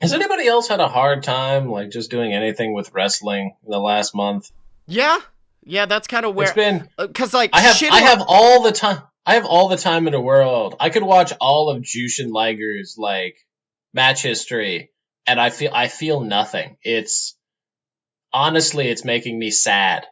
Has anybody else had a hard time like just doing anything with wrestling in the last month? Yeah, yeah, that's kind of It's where, been because like I have shit. I have all the time. I have all the time in the world. I could watch all of Jushin Liger's like match history, and I feel nothing. It's honestly, it's making me sad.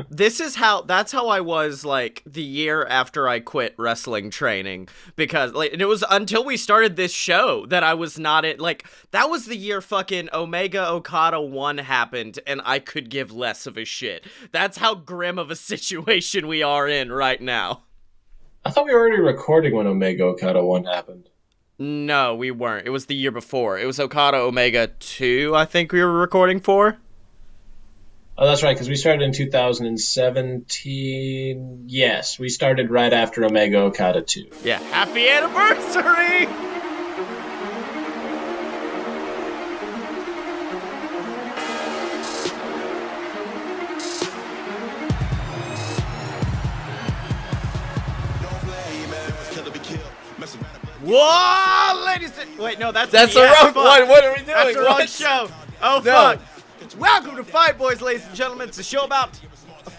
That's how I was like the year after I quit wrestling training, because like and it was until we started this show that I was not it like that was the year fucking Omega Okada 1 happened and I could give less of a shit. That's how grim of a situation we are in right now. I thought we were already recording when Omega Okada 1 happened. No, we weren't. It was the year before. It was Okada Omega 2, I think we were recording for. Oh, that's right, because we started in 2017. Yes, we started right after Omega Okada 2. Yeah, happy anniversary! Whoa, ladies and... Wait, no, that's the wrong one. What are we doing? That's the wrong What? show. Oh, No. fuck. Welcome to Fight Boys, ladies and gentlemen. It's a show about...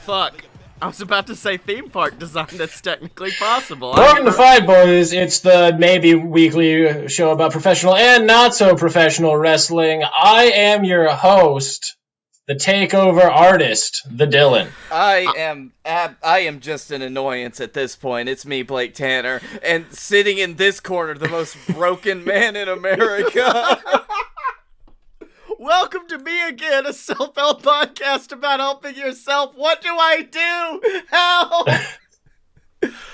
Fuck. I was about to say theme park design. That's technically possible. Welcome to Five Boys. It's the maybe weekly show about professional and not so professional wrestling. I am your host, the takeover artist, the Dylan. I am just an annoyance at this point. It's me, Blake Tanner, and sitting in this corner, the most broken man in America. Welcome to Me Again, a self-help podcast about helping yourself. What do I do? Help!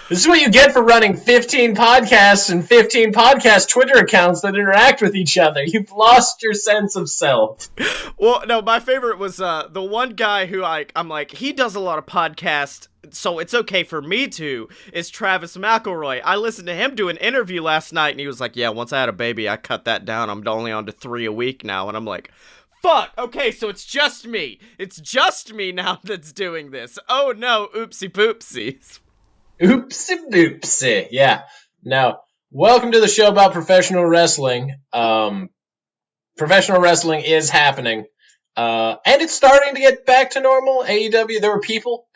This is what you get for running 15 podcasts and 15 podcast Twitter accounts that interact with each other. You've lost your sense of self. Well, no, my favorite was the one guy who I'm like, he does a lot of podcasts, so it's okay for me to, is Travis McElroy. I listened to him do an interview last night, and he was like, yeah, once I had a baby, I cut that down. I'm only on to 3 a week now, and I'm like, fuck, okay, so it's just me. It's just me now that's doing this. Oh no, oopsie poopsies. Oopsie boopsie. Yeah. Now, welcome to the show about professional wrestling. Professional wrestling is happening. And it's starting to get back to normal. AEW, there were people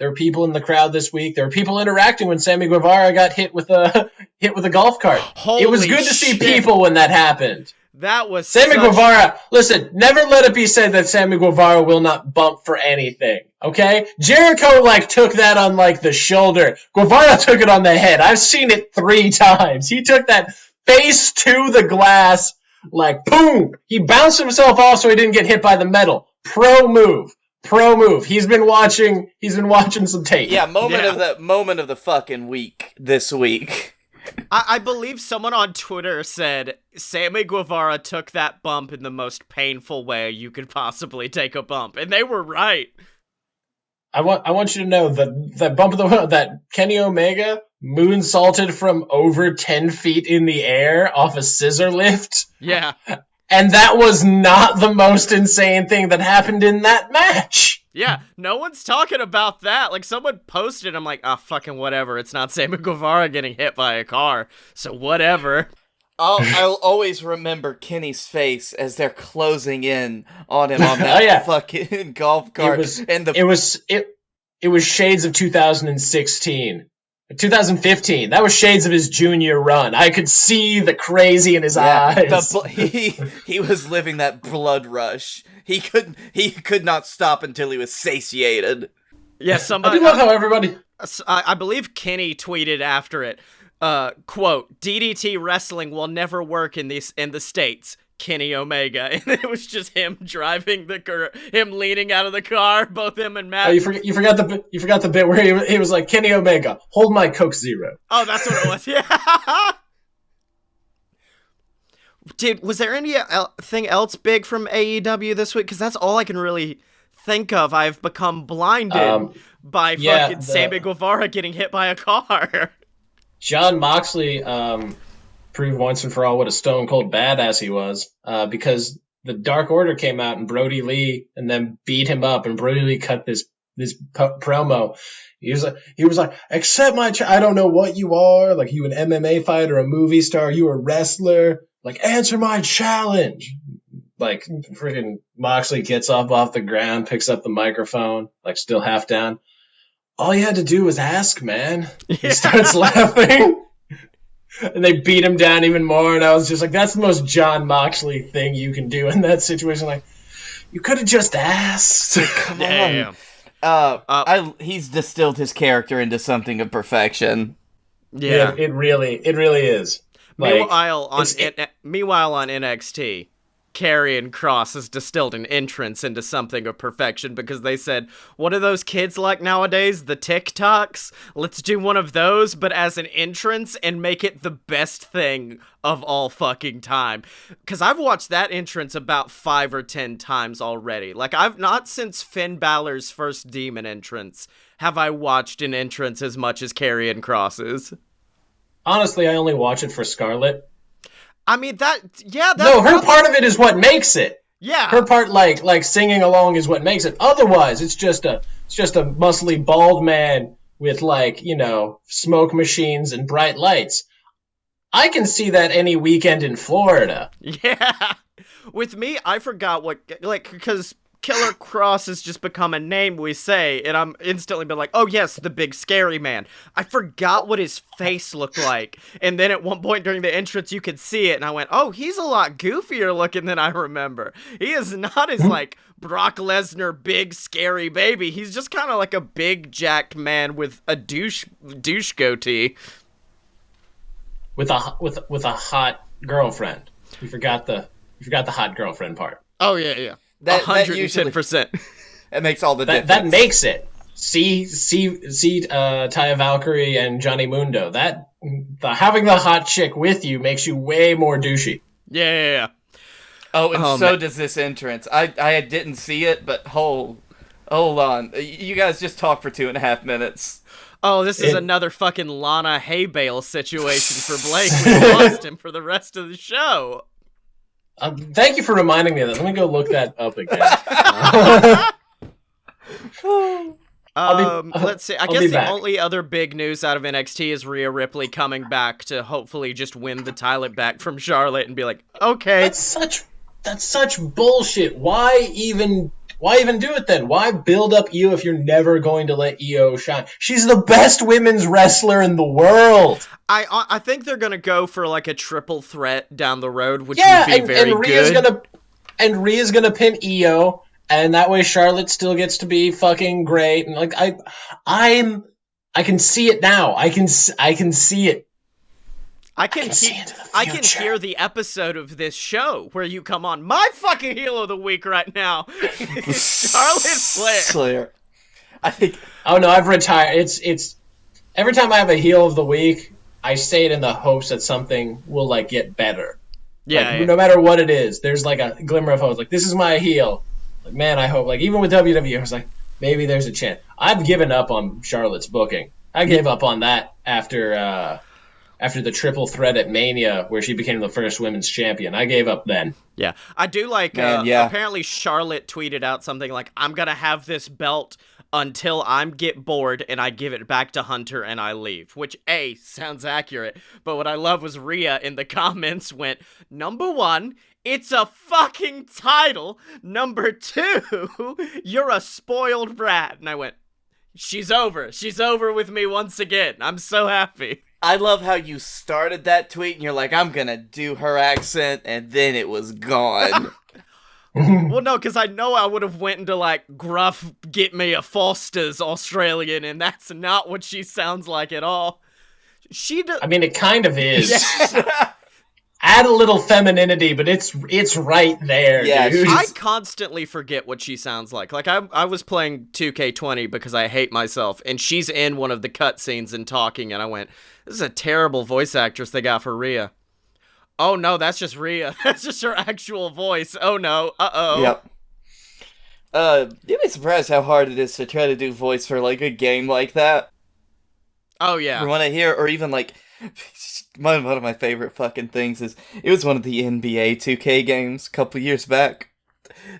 in the crowd this week. There were people interacting when Sammy Guevara got hit with a golf cart. It was good to see people when that happened. That was Sammy Guevara. Listen, never let it be said that Sammy Guevara will not bump for anything. Okay, Jericho took that on the shoulder. Guevara took it on the head. I've seen it 3 times. He took that face to the glass, boom. He bounced himself off so he didn't get hit by the metal. Pro move. He's been watching some tape. Yeah, moment of the fucking week this week. I believe someone on Twitter said Sammy Guevara took that bump in the most painful way you could possibly take a bump, and they were right. I want you to know that bump of that Kenny Omega moonsaulted from over 10 feet in the air off a scissor lift. Yeah. And that was not the most insane thing that happened in that match. Yeah, no one's talking about that. Someone posted, I'm like, fucking whatever. It's not Sammy Guevara getting hit by a car, so whatever. I'll always remember Kenny's face as they're closing in on him on that fucking golf cart. It was shades of 2016. 2015. That was shades of his junior run. I could see the crazy in his eyes. He was living that blood rush. He could not stop until he was satiated. Yeah, somebody. I do love how everybody. I believe Kenny tweeted after it. Quote: DDT wrestling will never work in the States. Kenny Omega, and it was just him driving him leaning out of the car, both him and Matt. Oh, you forgot the bit where he was like, Kenny Omega, hold my Coke Zero. Oh, that's what it was. Yeah. Dude, was there anything else big from AEW this week? Because that's all I can really think of. I've become blinded by fucking Sammy Guevara getting hit by a car. Jon Moxley proved once and for all what a stone cold badass he was, because the Dark Order came out and Brody Lee and then beat him up, and Brody Lee cut this promo. He was like, accept my I don't know what you are, you an MMA fighter, a movie star, you a wrestler, answer my challenge. like freaking Moxley gets up off the ground, picks up the microphone, like still half down. All you had to do was ask, man. He starts laughing. And they beat him down even more, and I was just like, that's the most John Moxley thing you can do in that situation. Like, you could have just asked. Come on. He's distilled his character into something of perfection. Yeah. It really is. Like, Meanwhile, on NXT, Karrion Kross has distilled an entrance into something of perfection because they said, what are those kids like nowadays? The TikToks? Let's do one of those, but as an entrance and make it the best thing of all fucking time. Because I've watched that entrance about 5 or 10 times already. Like, I've not since Finn Balor's first Demon entrance have I watched an entrance as much as Karrion Kross's. Honestly, I only watch it for Scarlett. I mean, that's no, her part of it is what makes it. Yeah. Her part, like singing along, is what makes it. Otherwise, it's just a muscly bald man with, like, you know, smoke machines and bright lights. I can see that any weekend in Florida. Yeah. With me, I forgot what, like, because Killer Kross has just become a name we say, and I'm instantly been like, oh yes, the big scary man. I forgot what his face looked like, and then at one point during the entrance you could see it, and I went, oh, he's a lot goofier looking than I remember. He is not as, like, Brock Lesnar big scary baby. He's just kind of like a big jacked man with a douche goatee. With a hot girlfriend. You forgot the hot girlfriend part. Oh yeah. That 110%. It makes all the difference. That makes it. See, Taya Valkyrie and Johnny Mundo. Having the hot chick with you makes you way more douchey. Yeah. Oh, and so does this entrance. I didn't see it, but hold on. You guys just talk for 2.5 minutes. Oh, this is another fucking Lana hay bale situation for Blake. We lost him for the rest of the show. Thank you for reminding me of that. Let me go look that up again. Let's see. I guess the only other big news out of NXT is Rhea Ripley coming back to hopefully just win the title back from Charlotte and be like, okay. That's such bullshit. Why even do it then? Why build up Io if you're never going to let Io shine? She's the best women's wrestler in the world. I think they're gonna go for like a triple threat down the road, which would be very good. Rhea's gonna pin Io, and that way Charlotte still gets to be fucking great. And like I can see it now. I can see it. I can hear the episode of this show where you come on. My fucking heel of the week right now is Charlotte Flair. I think. Oh no, I've retired. It's every time I have a heel of the week, I say it in the hopes that something will like get better. Yeah, like, no matter what it is, there's like a glimmer of hope. Like, this is my heel. Like, man, I hope. Like, even with WWE, I was like, maybe there's a chance. I've given up on Charlotte's booking. I gave up on that after the triple threat at Mania, where she became the first women's champion. I gave up then. Yeah, I do like. Apparently, Charlotte tweeted out something like, "I'm gonna have this belt until I get bored and I give it back to Hunter and I leave," which sounds accurate, but what I love was Rhea in the comments went, number 1, it's a fucking title, number 2, you're a spoiled brat, and I went, she's over with me once again, I'm so happy. I love how you started that tweet and you're like, I'm gonna do her accent, and then it was gone. Well, no, because I know I would have went into, like, gruff, get me a Foster's Australian, and that's not what she sounds like at all. I mean, it kind of is. Yeah. Add a little femininity, but it's right there, dude. I constantly forget what she sounds like. Like, I was playing 2K20 because I hate myself, and she's in one of the cutscenes and talking, and I went, this is a terrible voice actress they got for Rhea. Oh no, that's just Rhea. That's just her actual voice. Oh no. Uh-oh. Yep. You'd be surprised how hard it is to try to do voice for, like, a game like that. Oh yeah. From what I hear, or even, like, one of my favorite fucking things is, it was one of the NBA 2K games a couple years back.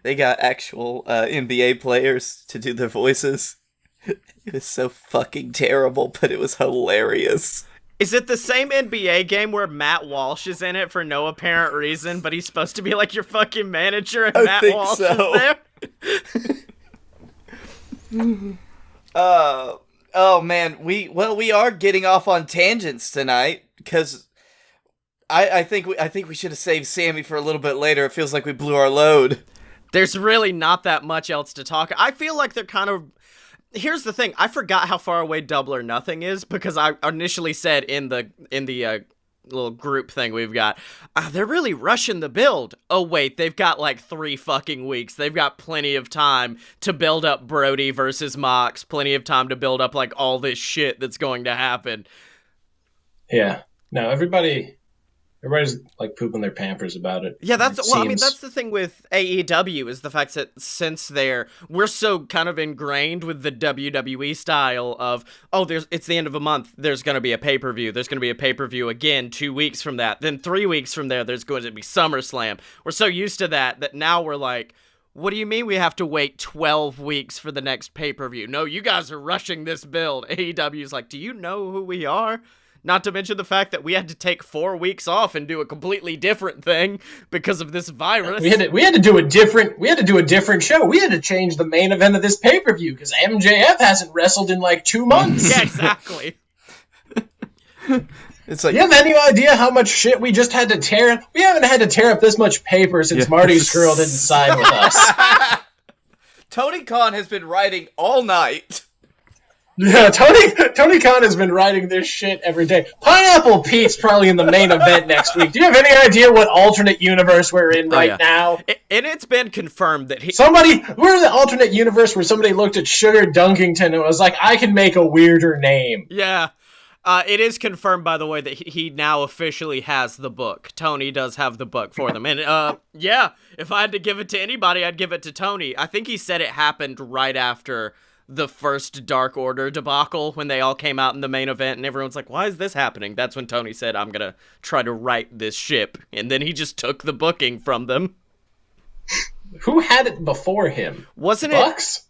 They got actual NBA players to do their voices. It was so fucking terrible, but it was hilarious. Is it the same NBA game where Matt Walsh is in it for no apparent reason, but he's supposed to be like your fucking manager and I Matt think Walsh so. is there? Oh man, we are getting off on tangents tonight because I think we should have saved Sammy for a little bit later. It feels like we blew our load. There's really not that much else to talk. I feel like they're kind of... Here's the thing. I forgot how far away Double or Nothing is because I initially said in the little group thing we've got, they're really rushing the build. Oh wait, they've got like 3 fucking weeks. They've got plenty of time to build up Brody versus Mox. Plenty of time to build up like all this shit that's going to happen. Yeah. No, everybody's like pooping their pampers about it. Yeah, that's It well. I mean, seems. that's the thing with AEW is the fact that since we're so kind of ingrained with the WWE style of it's the end of a month. There's going to be a pay-per-view. There's going to be a pay-per-view again 2 weeks from that. Then 3 weeks from there, there's going to be SummerSlam. We're so used to that now we're like, what do you mean we have to wait 12 weeks for the next pay-per-view? No, you guys are rushing this build. AEW's like, do you know who we are? Not to mention the fact that we had to take 4 weeks off and do a completely different thing because of this virus. We had to do a different show. We had to change the main event of this pay-per-view because MJF hasn't wrestled in like 2 months. Yeah, exactly. It's like, You have any idea how much shit we just had to tear up? We haven't had to tear up this much paper since Marty's girl didn't side with us. Tony Khan has been writing all night. Yeah, Tony Khan has been writing this shit every day. Pineapple Pete's probably in the main event next week. Do you have any idea what alternate universe we're in right now? And it's been confirmed that We're in the alternate universe where somebody looked at Sugar Dunkington and was like, I can make a weirder name. Yeah. It is confirmed, by the way, that he now officially has the book. Tony does have the book for them. And, yeah, if I had to give it to anybody, I'd give it to Tony. I think he said it happened right after the first Dark Order debacle when they all came out in the main event and everyone's like, why is this happening? That's when Tony said, I'm going to try to right this ship. And then he just took the booking from them. Who had it before him? Wasn't Bucks?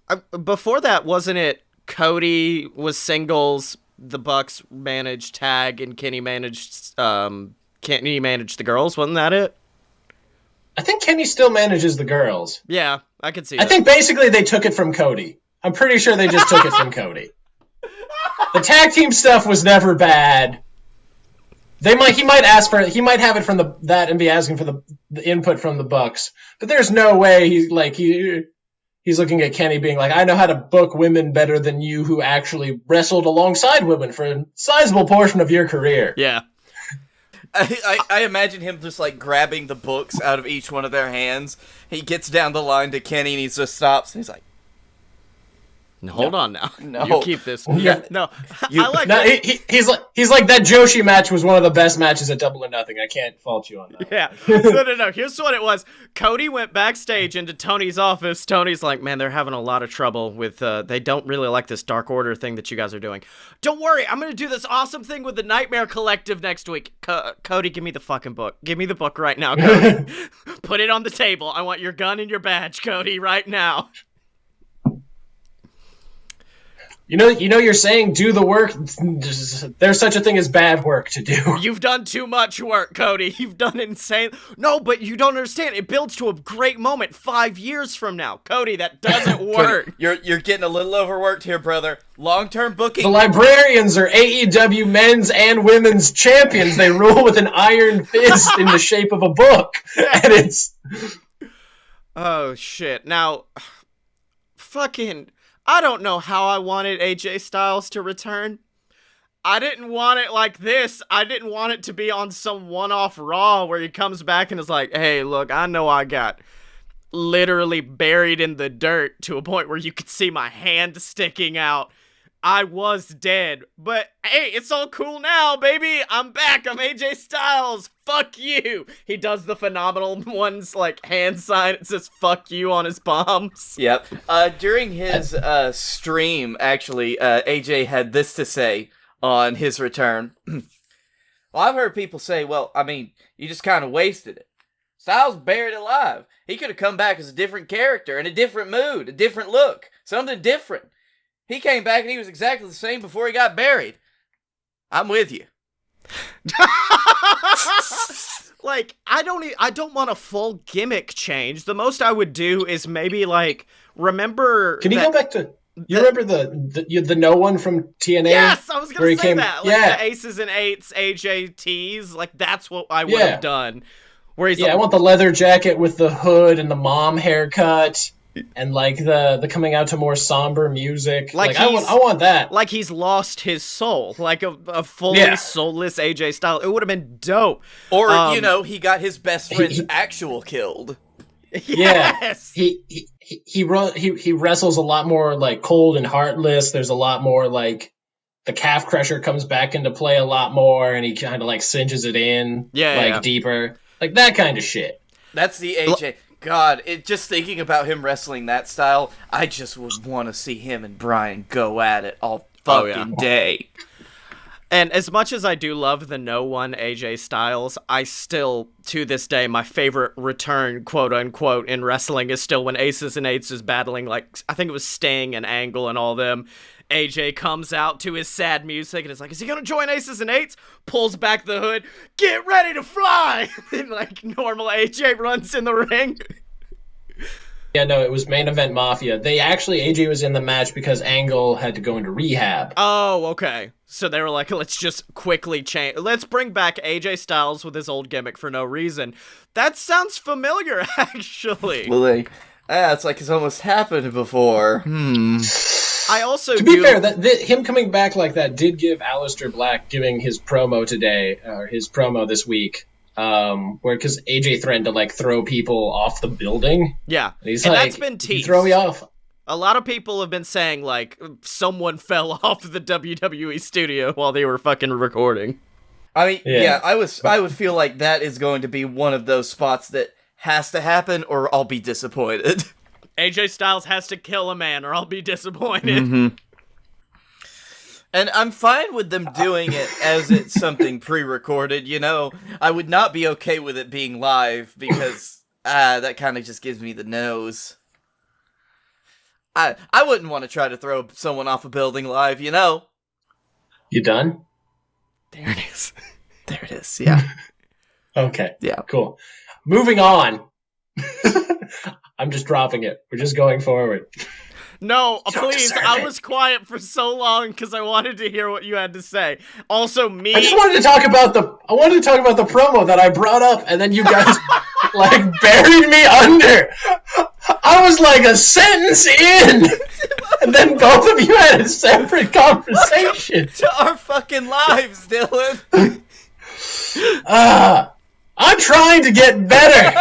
Before that, wasn't it Cody was singles, the Bucks managed tag, and Kenny managed the girls? Wasn't that it? I think Kenny still manages the girls. Yeah, I could see I that. think basically they took it from Cody. I'm pretty sure they just took it from Cody. The tag team stuff was never bad. He might have it from that and be asking for the input from the Bucks. But there's no way he's looking at Kenny being like, I know how to book women better than you who actually wrestled alongside women for a sizable portion of your career. Yeah. I imagine him just like grabbing the books out of each one of their hands. He gets down the line to Kenny and he just stops and he's like, Hold on now. No. You keep this. Yeah. No. You- I like No, that. he's like that Joshi match was one of the best matches at Double or Nothing. I can't fault you on that. Yeah. No. Here's what it was. Cody went backstage into Tony's office. Tony's like, man, they're having a lot of trouble with, they don't really like this Dark Order thing that you guys are doing. Don't worry, I'm going to do this awesome thing with the Nightmare Collective next week. Cody, give me the fucking book. Give me the book right now, Cody. Put it on the table. I want your gun and your badge, Cody, right now. You know, you're saying do the work. There's such a thing as bad work to do. You've done too much work, Cody. You've done insane. No, but you don't understand. It builds to a great moment 5 years from now. Cody, that doesn't work. You're getting a little overworked here, brother. Long-term booking. The Librarians are AEW men's and women's champions. They rule with an iron fist in the shape of a book. And it's... Oh, shit. Now, fucking... I don't know how I wanted AJ Styles to return. I didn't want it like this. I didn't want it to be on some one-off Raw where he comes back and is like, hey, look, I know I got literally buried in the dirt to a point where you could see my hand sticking out. I was dead. But, hey, it's all cool now, baby. I'm back. I'm AJ Styles. Fuck you. He does the phenomenal one's, like, hand sign. It says, fuck you on his palms. Yep. During his stream, actually, AJ had this to say on his return. Well, I've heard people say, well, I mean, you just kind of wasted it. Styles buried alive. He could have come back as a different character, in a different mood, a different look, something different. He came back and he was exactly the same before he got buried. I'm with you. Like, I don't want a full gimmick change. The most I would do is maybe like remember. Can you go back to? You remember the no one from TNA? Yes, I was gonna say that. Like yeah. the Aces and Eights, AJTs. Like that's what I would have done. Where he's I want the leather jacket with the hood and the mom haircut. And like the coming out to more somber music, like I want that. Like he's lost his soul, like a fully soulless AJ Styles. It would have been dope. Or he got his best friend's actual killed. Yes. Yeah, he wrestles a lot more like cold and heartless. There's a lot more like the calf crusher comes back into play a lot more, and he kind of like cinches it in, deeper, like that kind of shit. That's the AJ. God, just thinking about him wrestling that style, I just would want to see him and Bryan go at it all fucking day. And as much as I do love the no one AJ Styles, I still, to this day, my favorite return, quote unquote, in wrestling is still when Aces and Eights is battling, like, I think it was Sting and Angle and all them. AJ comes out to his sad music and is like, is he gonna join Aces and Eights? Pulls back the hood, get ready to fly! And like normal AJ runs in the ring. Yeah, no, it was Main Event Mafia. AJ was in the match because Angle had to go into rehab. Oh, okay. So they were like, let's just quickly change. Let's bring back AJ Styles with his old gimmick for no reason. That sounds familiar, actually. Well, it's like it's almost happened before. I also to be fair, him coming back like that did give Aleister Black giving his promo today, or his promo this week, because AJ threatened to like throw people off the building. Yeah, and that's been teased. Throw me off. A lot of people have been saying like someone fell off the WWE studio while they were fucking recording. I mean, I would feel like that is going to be one of those spots that has to happen, or I'll be disappointed. AJ Styles has to kill a man or I'll be disappointed. Mm-hmm. And I'm fine with them doing it as it's something pre-recorded, I would not be okay with it being live because that kind of just gives me the nose. I wouldn't want to try to throw someone off a building live, You done? There it is. There it is, yeah. Okay. Yeah. Cool. Moving on. I'm just dropping it. We're just going forward. No, please. I was quiet for so long because I wanted to hear what you had to say. Also, me. I just wanted to talk about the promo that I brought up, and then you guys like buried me under. I was like a sentence in, and then both of you had a separate conversation. To our fucking lives, Dylan. I'm trying to get better.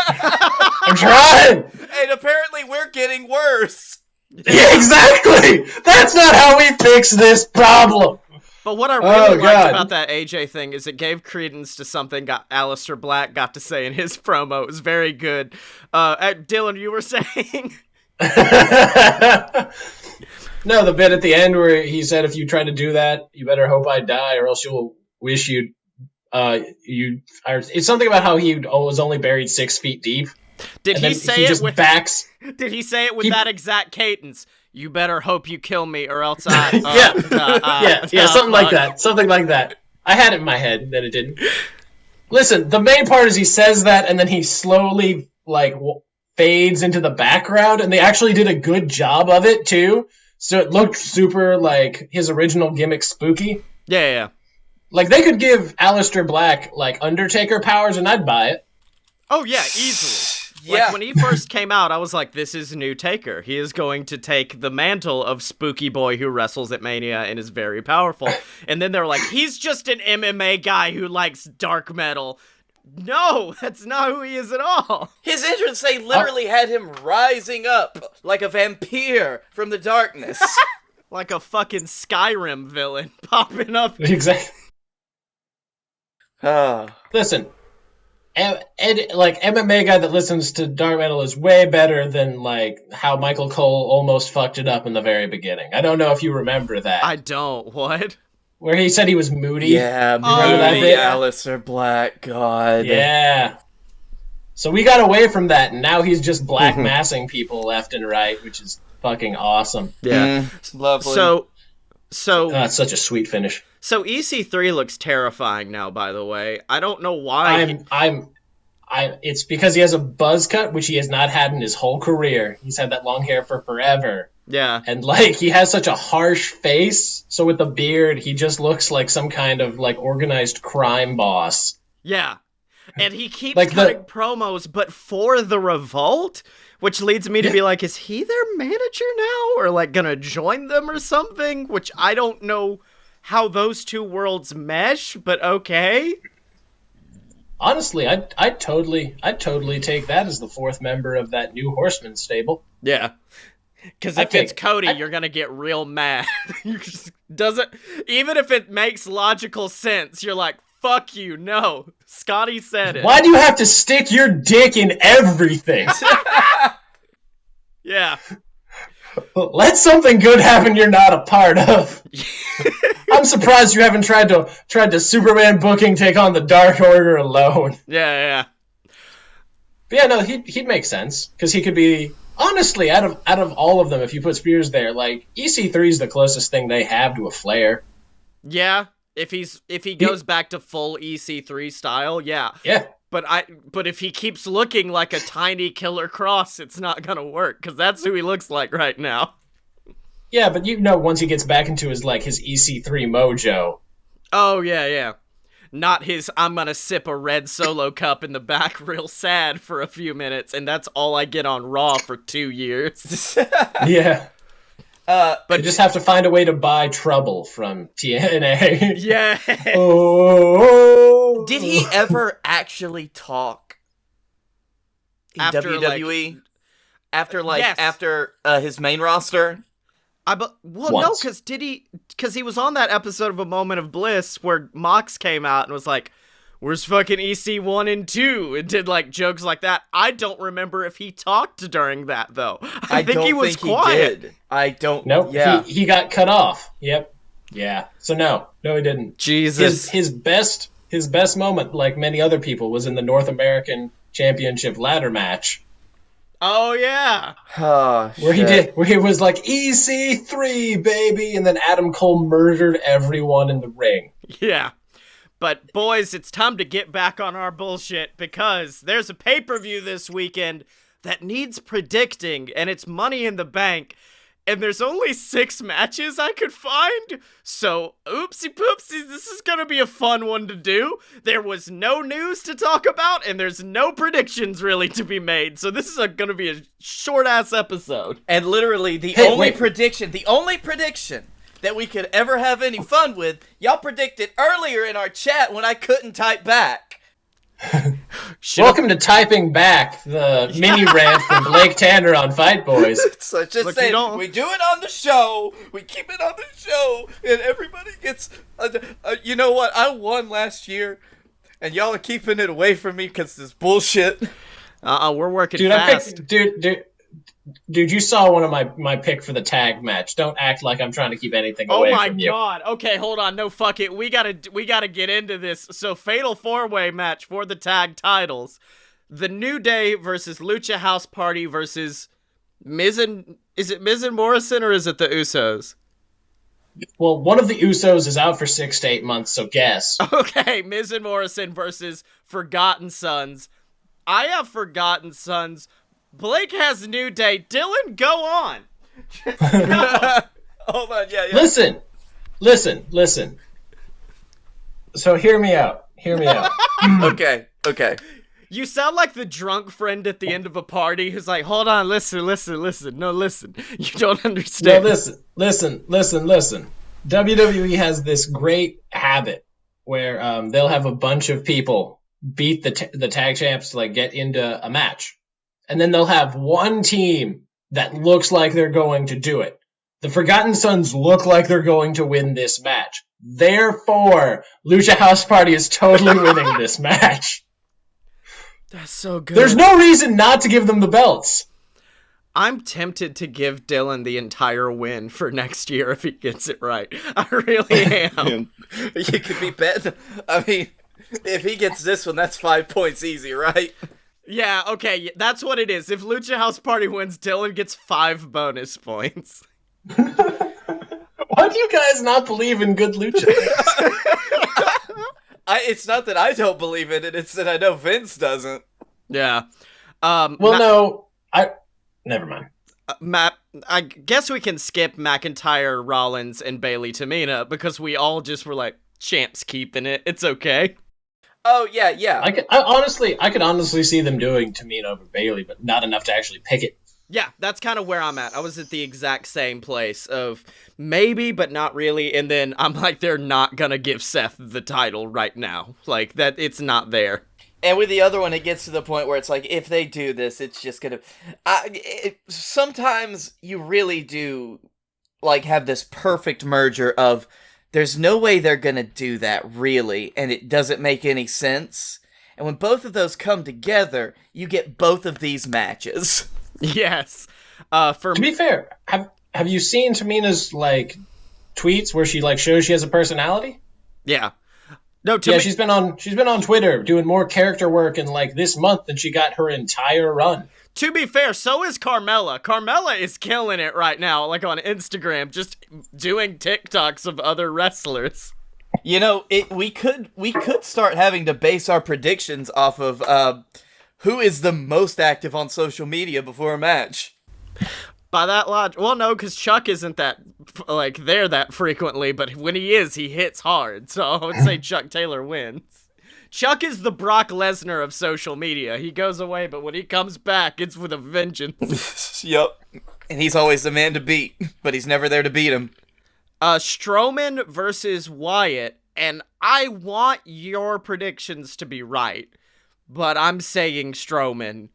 I'm trying. And apparently we're getting worse. Yeah, exactly. That's not how we fix this problem. But what I really liked about that AJ thing is it gave credence to something Aleister Black got to say in his promo. It was very good. Dylan, you were saying? No, the bit at the end where he said, if you try to do that, you better hope I die or else you'll wish you'd... it's something about how he was only buried 6 feet deep. Did he say it with backs? Did he say it with that exact cadence? You better hope you kill me, or else I. Something like that. Something like that. I had it in my head, then it didn't. Listen, the main part is he says that, and then he slowly fades into the background, and they actually did a good job of it too. So it looked super like his original gimmick, spooky. Yeah. Like they could give Aleister Black like Undertaker powers, and I'd buy it. Oh yeah, easily. Yeah. Like when he first came out, I was like, this is a new Taker. He is going to take the mantle of Spooky Boy who wrestles at Mania and is very powerful. And then they're like, he's just an MMA guy who likes dark metal. No, that's not who he is at all. His entrance, they literally had him rising up like a vampire from the darkness. Like a fucking Skyrim villain popping up. Exactly. Listen. Like MMA guy that listens to dark metal is way better than like how Michael Cole almost fucked it up in the very beginning. I don't know if you remember that. I don't. What? Where he said he was moody. Yeah, Moody, Aleister Black. God. Yeah. So we got away from that, and now he's just black massing people left and right, which is fucking awesome. Yeah, it's lovely. So it's such a sweet finish. So EC3 looks terrifying now, by the way. I don't know why. It's because he has a buzz cut, which he has not had in his whole career. He's had that long hair for forever. Yeah. And, like, he has such a harsh face, so with the beard, he just looks like some kind of, like, organized crime boss. Yeah. And he keeps Like cutting promos, but for the Revolt, which leads me to be like, is he their manager now? Or, like, gonna join them or something? Which I don't know how those two worlds mesh, but okay. Honestly, I'd totally take that as the fourth member of that new Horseman stable. Yeah. Because if it's Cody, you're gonna get real mad. Doesn't even if it makes logical sense, you're like, fuck you, no. Scotty said it. Why do you have to stick your dick in everything? Yeah. Let something good happen you're not a part of. I'm surprised you haven't tried to Superman booking take on the Dark Order alone. Yeah. But yeah, no, he'd make sense because he could be honestly out of all of them. If you put Spears there, like EC3 is the closest thing they have to a Flair. Yeah, if he goes back to full EC3 style, yeah. Yeah. But if he keeps looking like a tiny Killer Cross, it's not gonna work because that's who he looks like right now. Yeah, but once he gets back into his EC3 mojo. Oh yeah. Not his I'm gonna sip a red Solo cup in the back real sad for a few minutes, and that's all I get on Raw for 2 years. Yeah. But you just have to find a way to buy Trouble from TNA. Yeah. Oh. did he ever actually talk in After, WWE? Yes. After his main roster? No, because he was on that episode of A Moment of Bliss where Mox came out and was like, where's fucking EC1 and 2? And did like jokes like that. I don't remember if he talked during that though. I think he was quiet. He did. I don't. Nope. Yeah. He got cut off. Yep. Yeah. So no, he didn't. Jesus. His best moment, like many other people, was in the North American Championship ladder match. Oh yeah. Oh, where he was like EC3 baby, and then Adam Cole murdered everyone in the ring. Yeah. But boys, it's time to get back on our bullshit because there's a pay-per-view this weekend that needs predicting, and it's Money in the Bank, and there's only 6 matches I could find, so oopsie poopsies, this is gonna be a fun one to do. There was no news to talk about, and there's no predictions really to be made, so this is gonna be a short-ass episode. And literally the only prediction that we could ever have any fun with, y'all predicted earlier in our chat when I couldn't type back. Welcome to Typing Back, the mini rant from Blake Tanner on Fight Boys. So just say we do it on the show, we keep it on the show, and everybody gets. You know what? I won last year, and y'all are keeping it away from me because this bullshit. We're working fast. Dude, you saw one of my pick for the tag match. Don't act like I'm trying to keep anything away from you. Oh my god. Okay, hold on. No, fuck it. We gotta get into this. So, fatal 4-way match for the tag titles. The New Day versus Lucha House Party versus Miz and... Is it Miz and Morrison or is it the Usos? Well, one of the Usos is out for 6 to 8 months, so guess. Okay, Miz and Morrison versus Forgotten Sons. I have Forgotten Sons. Blake has New Day. Dylan, go on. Hold on, yeah. Listen. So hear me out. Okay. You sound like the drunk friend at the end of a party who's like, hold on, listen. No, listen. You don't understand. No, listen. WWE has this great habit where they'll have a bunch of people beat the tag champs to get into a match. And then they'll have one team that looks like they're going to do it. The Forgotten Sons look like they're going to win this match. Therefore, Lucha House Party is totally winning this match. That's so good. There's no reason not to give them the belts. I'm tempted to give Dylan the entire win for next year if he gets it right. I really am. You could be betting. I mean, if he gets this one, that's 5 points easy, right? Yeah, okay, that's what it is. If Lucha House Party wins, Dylan gets 5 bonus points. Why do you guys not believe in good lucha? It's not that I don't believe in it, it's that I know Vince doesn't. Yeah. No, never mind. Matt, I guess we can skip McIntyre, Rollins, and Bailey Tamina because we all just were like, champs keeping it. It's okay. Oh, yeah. I could honestly see them doing Tamina over Bailey, but not enough to actually pick it. Yeah, that's kind of where I'm at. I was at the exact same place of maybe, but not really. And then I'm like, they're not going to give Seth the title right now. Like, that it's not there. And with the other one, it gets to the point where it's like, if they do this, it's just gonna... sometimes you really do, like, have this perfect merger of, there's no way they're gonna do that, really, and it doesn't make any sense. And when both of those come together, you get both of these matches. Yes. To be fair, have you seen Tamina's, like, tweets where she, like, shows she has a personality? Yeah. No, she's been on Twitter doing more character work in like this month than she got her entire run. To be fair, so is Carmella. Carmella is killing it right now, like on Instagram, just doing TikToks of other wrestlers. You know, we could start having to base our predictions off of who is the most active on social media before a match. By that logic, well, no, because Chuck isn't that, like, there that frequently, but when he is, he hits hard, so I would say Chuck Taylor wins. Chuck is the Brock Lesnar of social media. He goes away, but when he comes back, it's with a vengeance. Yep. And he's always the man to beat, but he's never there to beat him. Strowman versus Wyatt, and I want your predictions to be right, but I'm saying Strowman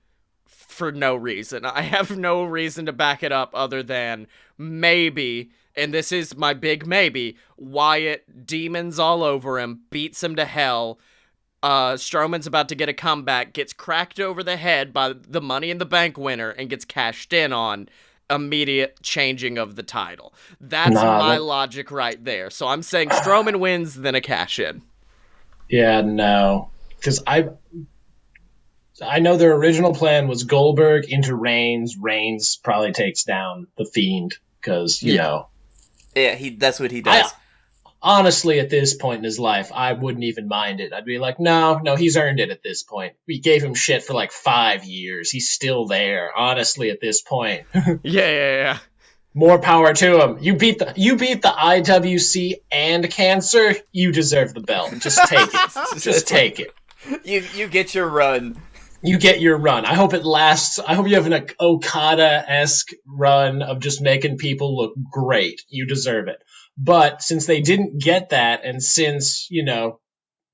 for no reason. I have no reason to back it up other than maybe, and this is my big maybe, Wyatt demons all over him, beats him to hell. Strowman's about to get a comeback, gets cracked over the head by the Money in the Bank winner, and gets cashed in on. Immediate changing of the title. That's my logic right there. So I'm saying Strowman wins, then a cash in. Yeah, no. Because I know their original plan was Goldberg into Reigns. Reigns probably takes down The Fiend because, you know. Yeah, that's what he does. Honestly, at this point in his life, I wouldn't even mind it. I'd be like, no, he's earned it at this point. We gave him shit for like 5 years. He's still there, honestly, at this point. Yeah. More power to him. You beat the IWC and cancer, you deserve the belt. Just take it. Just take it. You get your run. You get your run. I hope it lasts. I hope you have an Okada-esque run of just making people look great. You deserve it. But since they didn't get that, and since,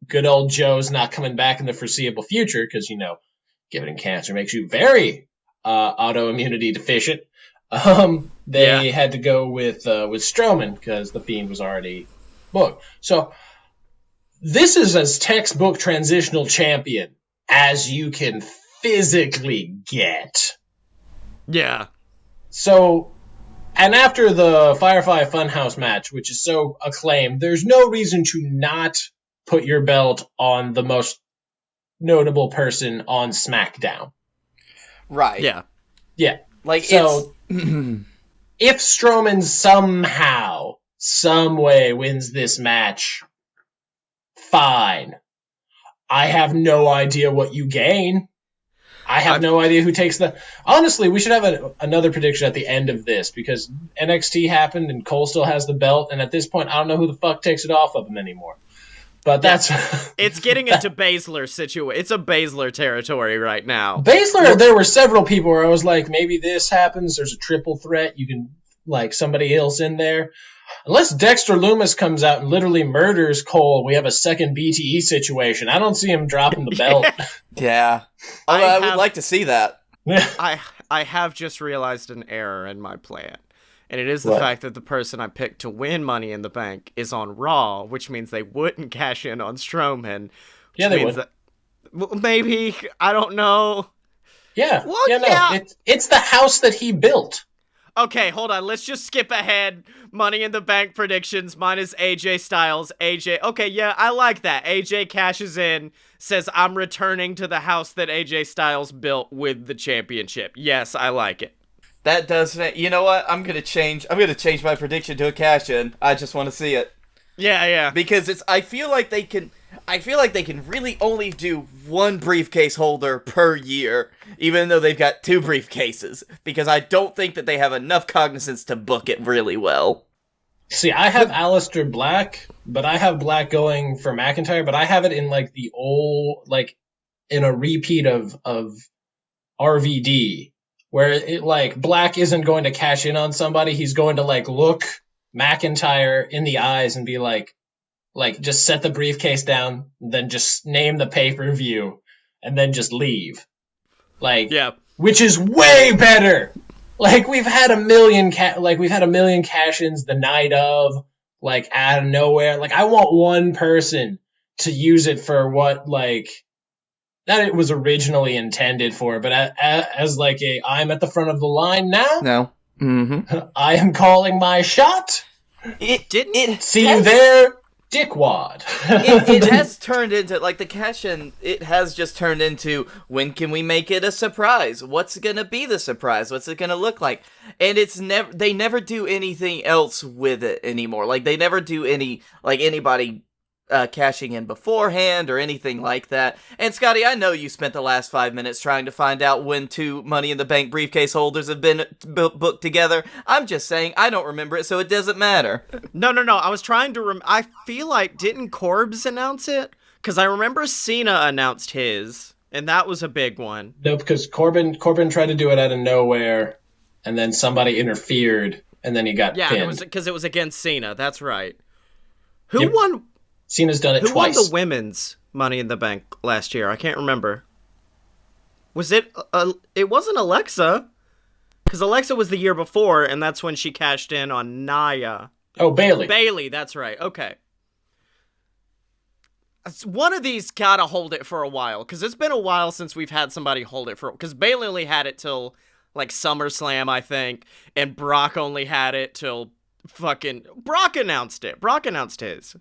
good old Joe's not coming back in the foreseeable future, because, giving cancer makes you very autoimmunity deficient, they had to go with Strowman, because The Fiend was already booked. So this is as textbook transitional champion as you can physically get. Yeah. So... And after the Firefly Funhouse match, which is so acclaimed, there's no reason to not put your belt on the most notable person on SmackDown. Right. Yeah. Like, so, if Strowman somehow, some way wins this match, fine. I have no idea what you gain. I have no idea who takes the... Honestly, we should have another prediction at the end of this, because NXT happened and Cole still has the belt, and at this point, I don't know who the fuck takes it off of him anymore. But that's... It's getting into Baszler situation. It's a Baszler territory right now. Baszler, there were several people where I was like, maybe this happens, there's a triple threat, you can, somebody else in there. Unless Dexter Lumis comes out and literally murders Cole, we have a second BTE situation. I don't see him dropping the belt. Yeah. I would like to see that. I have just realized an error in my plan. And it is the fact that the person I picked to win Money in the Bank is on Raw, which means they wouldn't cash in on Strowman. Yeah, they would. Maybe. I don't know. Yeah. Well, yeah. It's the house that he built. Okay, hold on. Let's just skip ahead. Money in the Bank predictions. Mine is AJ Styles. Okay, yeah, I like that. AJ cashes in, says, I'm returning to the house that AJ Styles built with the championship. Yes, I like it. That does. You know what? I'm gonna change my prediction to a cash-in. I just want to see it Yeah. because I feel like they can really only do one briefcase holder per year, even though they've got 2 briefcases. Because I don't think that they have enough cognizance to book it really well. See, I have Aleister Black, but I have Black going for McIntyre, but I have it in like the old, like in a repeat of RVD, where it like Black isn't going to cash in on somebody, he's going to like look McIntyre in the eyes and be like just set the briefcase down, then just name the pay-per-view, and then just leave. Like, Yeah. which is way better. Like we've had a million cash-ins the night of, like out of nowhere. Like I want one person to use it for what like that it was originally intended for, but as like I'm at the front of the line now. No. Mm-hmm. I am calling my shot. See you there, dickwad. It has turned into, like, the cash-in, it has just turned into, when can we make it a surprise? What's gonna be the surprise? What's it gonna look like? And they never do anything else with it anymore. Like, they never do anybody cashing in beforehand or anything like that. And Scotty, I know you spent the last 5 minutes trying to find out when 2 Money in the Bank briefcase holders have been booked together. I'm just saying, I don't remember it, so it doesn't matter. No. I was trying to I feel like, didn't Corbs announce it? Because I remember Cena announced his, and that was a big one. No, because Corbin tried to do it out of nowhere, and then somebody interfered, and then he got pinned. Because it was against Cena. That's right. Who Yep. won? Cena's done it Who twice. won the women's Money in the Bank last year? I can't remember. Was it? It wasn't Alexa, because Alexa was the year before, and that's when she cashed in on Nia. Oh, Bailey. Bailey, that's right. Okay. One of these gotta hold it for a while, because it's been a while since we've had somebody hold it for. Because Bailey only had it till like SummerSlam, I think, and Brock only had it till fucking Brock announced it. Brock announced his.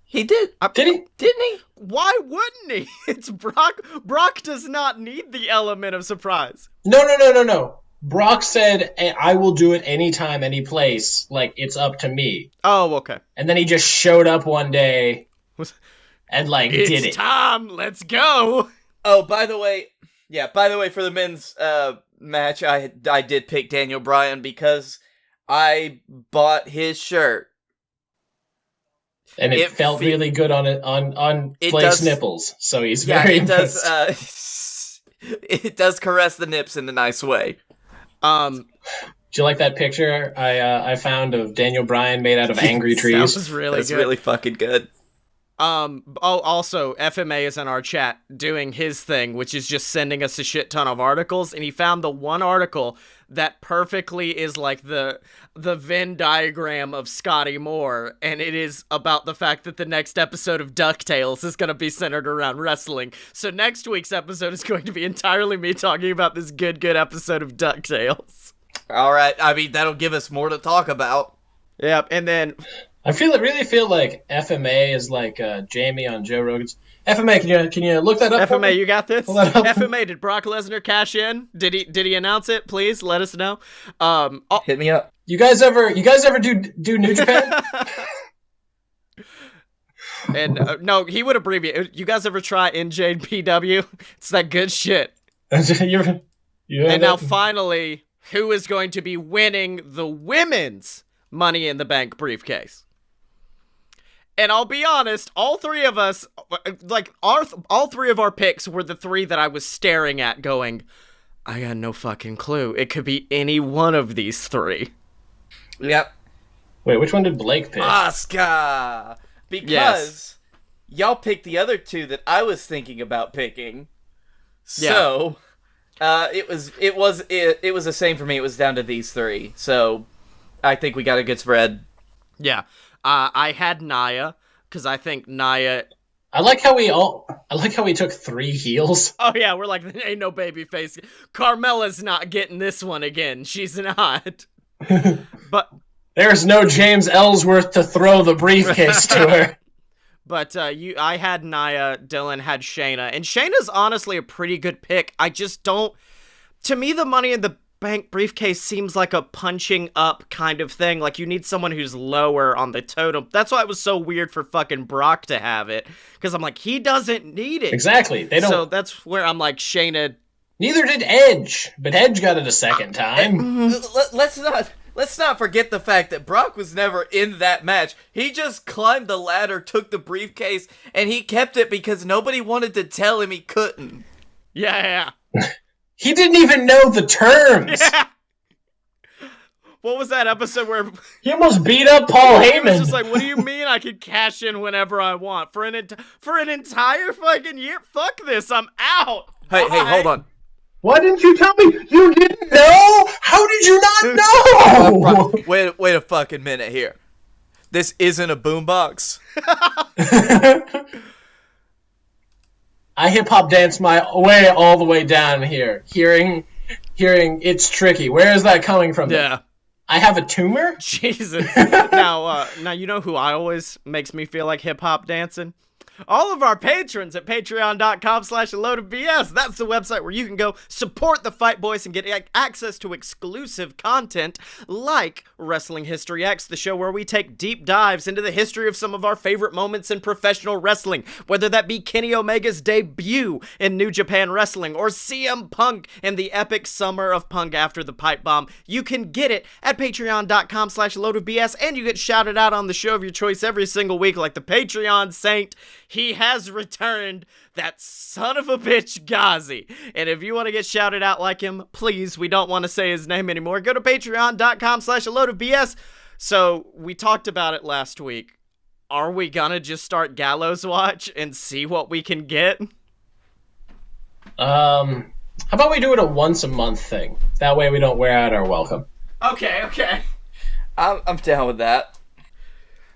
He did. Did he? Didn't he? Why wouldn't he? It's Brock. Brock does not need the element of surprise. No. Brock said, I will do it anytime, any place. Like, it's up to me. Oh, okay. And then he just showed up one day and, like, did it. It's time. Let's go. Oh, by the way, for the men's match, I did pick Daniel Bryan because I bought his shirt. And it felt really good on Blake's nipples. So he's very impressed. It does caress the nips in a nice way. Do you like that picture I found of Daniel Bryan made out of angry trees? That was really That's good. really fucking good. Also, FMA is in our chat doing his thing, which is just sending us a shit ton of articles, and he found the one article that perfectly is like the Venn diagram of Scotty Moore, and it is about the fact that the next episode of DuckTales is going to be centered around wrestling. So next week's episode is going to be entirely me talking about this good episode of DuckTales. All right, I mean, that'll give us more to talk about. Yep, and then... I really feel like FMA is like Jamie on Joe Rogan's. FMA, can you look that up? for me? FMA, you got this? Pull that up. FMA, did Brock Lesnar cash in? Did he announce it? Please let us know. Hit me up. You guys ever do New Japan? And no, he would abbreviate. You guys ever try NJPW? It's that good shit. And now finally, who is going to be winning the women's Money in the Bank briefcase? And I'll be honest, all three of us, like, all three of our picks were the three that I was staring at going, I got no fucking clue. It could be any one of these three. Yep. Wait, which one did Blake pick? Oscar! Because y'all picked the other two that I was thinking about picking. So, it was the same for me. It was down to these three. So, I think we got a good spread. Yeah. I had Nia, because I think Nia... I like how we took 3 heels. Oh yeah, we're like, there ain't no baby face. Carmella's not getting this one again. She's not. But there's no James Ellsworth to throw the briefcase to her. But I had Nia, Dylan had Shayna, and Shayna's honestly a pretty good pick. I just don't... To me, the Money in the Bank briefcase seems like a punching up kind of thing. Like, you need someone who's lower on the totem. That's why it was so weird for fucking Brock to have it. Because I'm like, he doesn't need it. Exactly. They don't. So that's where I'm like, Shayna. Neither did Edge, but Edge got it a second time. Let's not forget the fact that Brock was never in that match. He just climbed the ladder, took the briefcase, and he kept it because nobody wanted to tell him he couldn't. Yeah. He didn't even know the terms. Yeah. What was that episode where He almost beat up Paul he was Heyman. just like, what do you mean I can cash in whenever I want? For an entire fucking year? Fuck this, I'm out. Hey, Bye. hold on. Why didn't you tell me? You didn't know? How did you not know? Wait a fucking minute here. This isn't a boombox. I hip hop dance my way all the way down here, hearing it's tricky. Where is that coming from? Yeah. I have a tumor? Jesus. Now you know who I always makes me feel like hip-hop dancing? All of our patrons at patreon.com/AloadofBS. That's the website where you can go support the Fight Boys and get access to exclusive content like Wrestling History X, the show where we take deep dives into the history of some of our favorite moments in professional wrestling, whether that be Kenny Omega's debut in New Japan Wrestling or CM Punk and the epic summer of Punk after the pipe bomb. You can get it at patreon.com/AloadofBS, and you get shouted out on the show of your choice every single week like the Patreon saint. He has returned, that son of a bitch, Ghazi. And if you want to get shouted out like him, please, we don't want to say his name anymore, go to patreon.com/AloadofBS. So, we talked about it last week. Are we gonna just start Gallows Watch and see what we can get? How about we do it a once a month thing? That way we don't wear out our welcome. Okay. I'm down with that.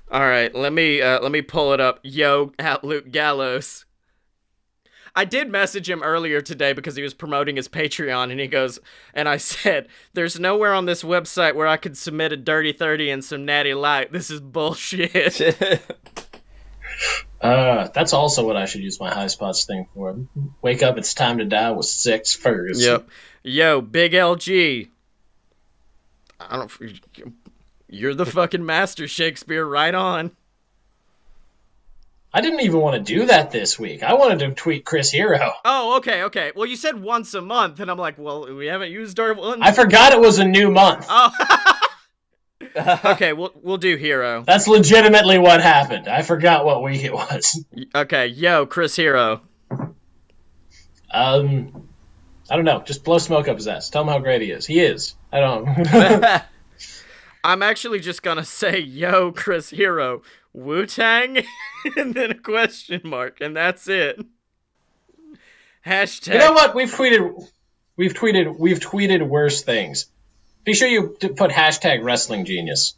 All right, let me pull it up. Yo, at Luke Gallows. I did message him earlier today because he was promoting his Patreon, and he goes, and I said, there's nowhere on this website where I could submit a Dirty 30 and some Natty Light. This is bullshit. That's also what I should use my High Spots thing for. Wake up, it's time to die with 6 Ferguson. Yep. Yo, Big LG. You're the fucking master, Shakespeare. Right on. I didn't even want to do that this week. I wanted to tweet Chris Hero. Oh, okay. Well, you said once a month, and I'm like, well, we haven't used our one. I forgot it was a new month. Oh. Okay, we'll do Hero. That's legitimately what happened. I forgot what week it was. Okay, yo, Chris Hero. I don't know. Just blow smoke up his ass. Tell him how great he is. He is. I don't. I'm actually just gonna say, yo, Chris Hero, Wu-Tang, and then a question mark, and that's it. Hashtag. You know what? We've tweeted worse things. Be sure you put hashtag Wrestling Genius.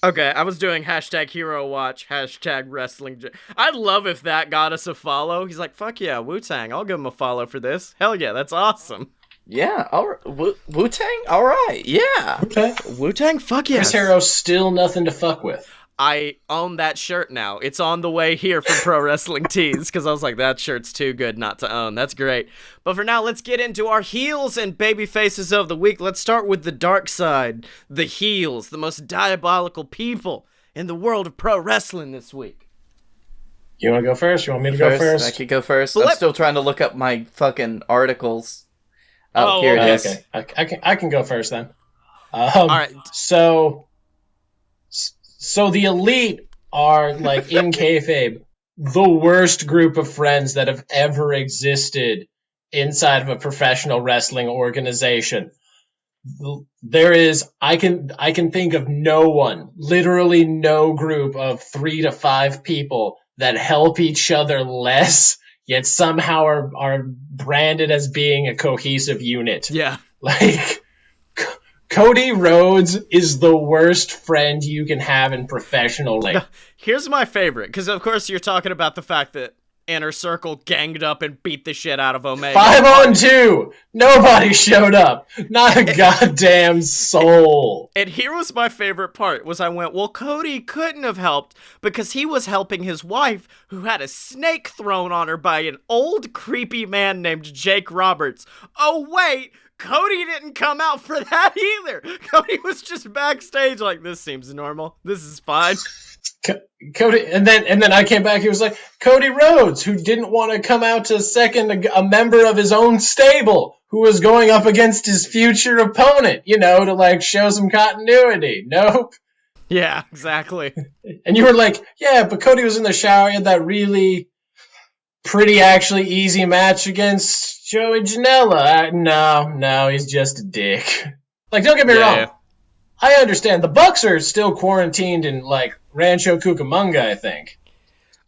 Okay, I was doing hashtag Hero Watch, hashtag Wrestling. I'd love if that got us a follow. He's like, fuck yeah, Wu-Tang, I'll give him a follow for this. Hell yeah, that's awesome. Yeah, all right. Wu-Tang? All right, yeah. Okay. Wu-Tang? Fuck yeah. Chris Hero's still nothing to fuck with. I own that shirt now. It's on the way here from Pro Wrestling Tees because I was like, that shirt's too good not to own. That's great. But for now, let's get into our heels and baby faces of the week. Let's start with the dark side, the heels, the most diabolical people in the world of pro wrestling this week. You want to go first? You want me to go first? I could go first. I'm still trying to look up my fucking articles. Here it is. Okay. I can go first then. All right. So the Elite are, like, in kayfabe, the worst group of friends that have ever existed inside of a professional wrestling organization. There is, I can think of no one, literally no group of 3 to 5 people that help each other less, yet somehow are branded as being a cohesive unit. Yeah. Like, Cody Rhodes is the worst friend you can have in professional life. Here's my favorite, because of course you're talking about the fact that Inner Circle ganged up and beat the shit out of Omega. 5-on-2! Nobody showed up. Not a goddamn soul. And here was my favorite part, was I went, well, Cody couldn't have helped because he was helping his wife who had a snake thrown on her by an old creepy man named Jake Roberts. Oh, wait! Cody didn't come out for that either. Cody was just backstage like, this seems normal. This is fine. Cody, and then I came back. He was like, Cody Rhodes, who didn't want to come out to second a member of his own stable, who was going up against his future opponent, to like show some continuity. Nope. Yeah, exactly. And you were like, yeah, but Cody was in the shower. He had that really pretty, actually easy match against Joey Janela. No, he's just a dick. Like, don't get me wrong. I understand. The Bucks are still quarantined in, like, Rancho Cucamonga, I think.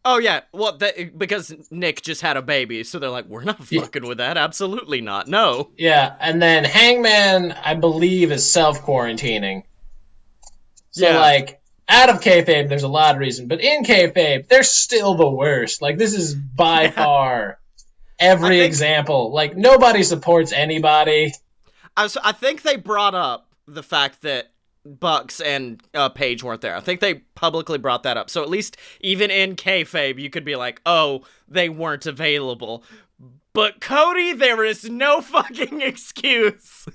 Oh, yeah. Well, because Nick just had a baby, so they're like, we're not fucking with that. Absolutely not. No. Yeah, and then Hangman, I believe, is self-quarantining. So, like, out of kayfabe, there's a lot of reason. But in kayfabe, they're still the worst. Like, this is by far every example. Like, nobody supports anybody. I think they brought up the fact that Bucks and Paige weren't there. I think they publicly brought that up. So at least even in kayfabe, you could be like, oh, they weren't available. But Cody, there is no fucking excuse.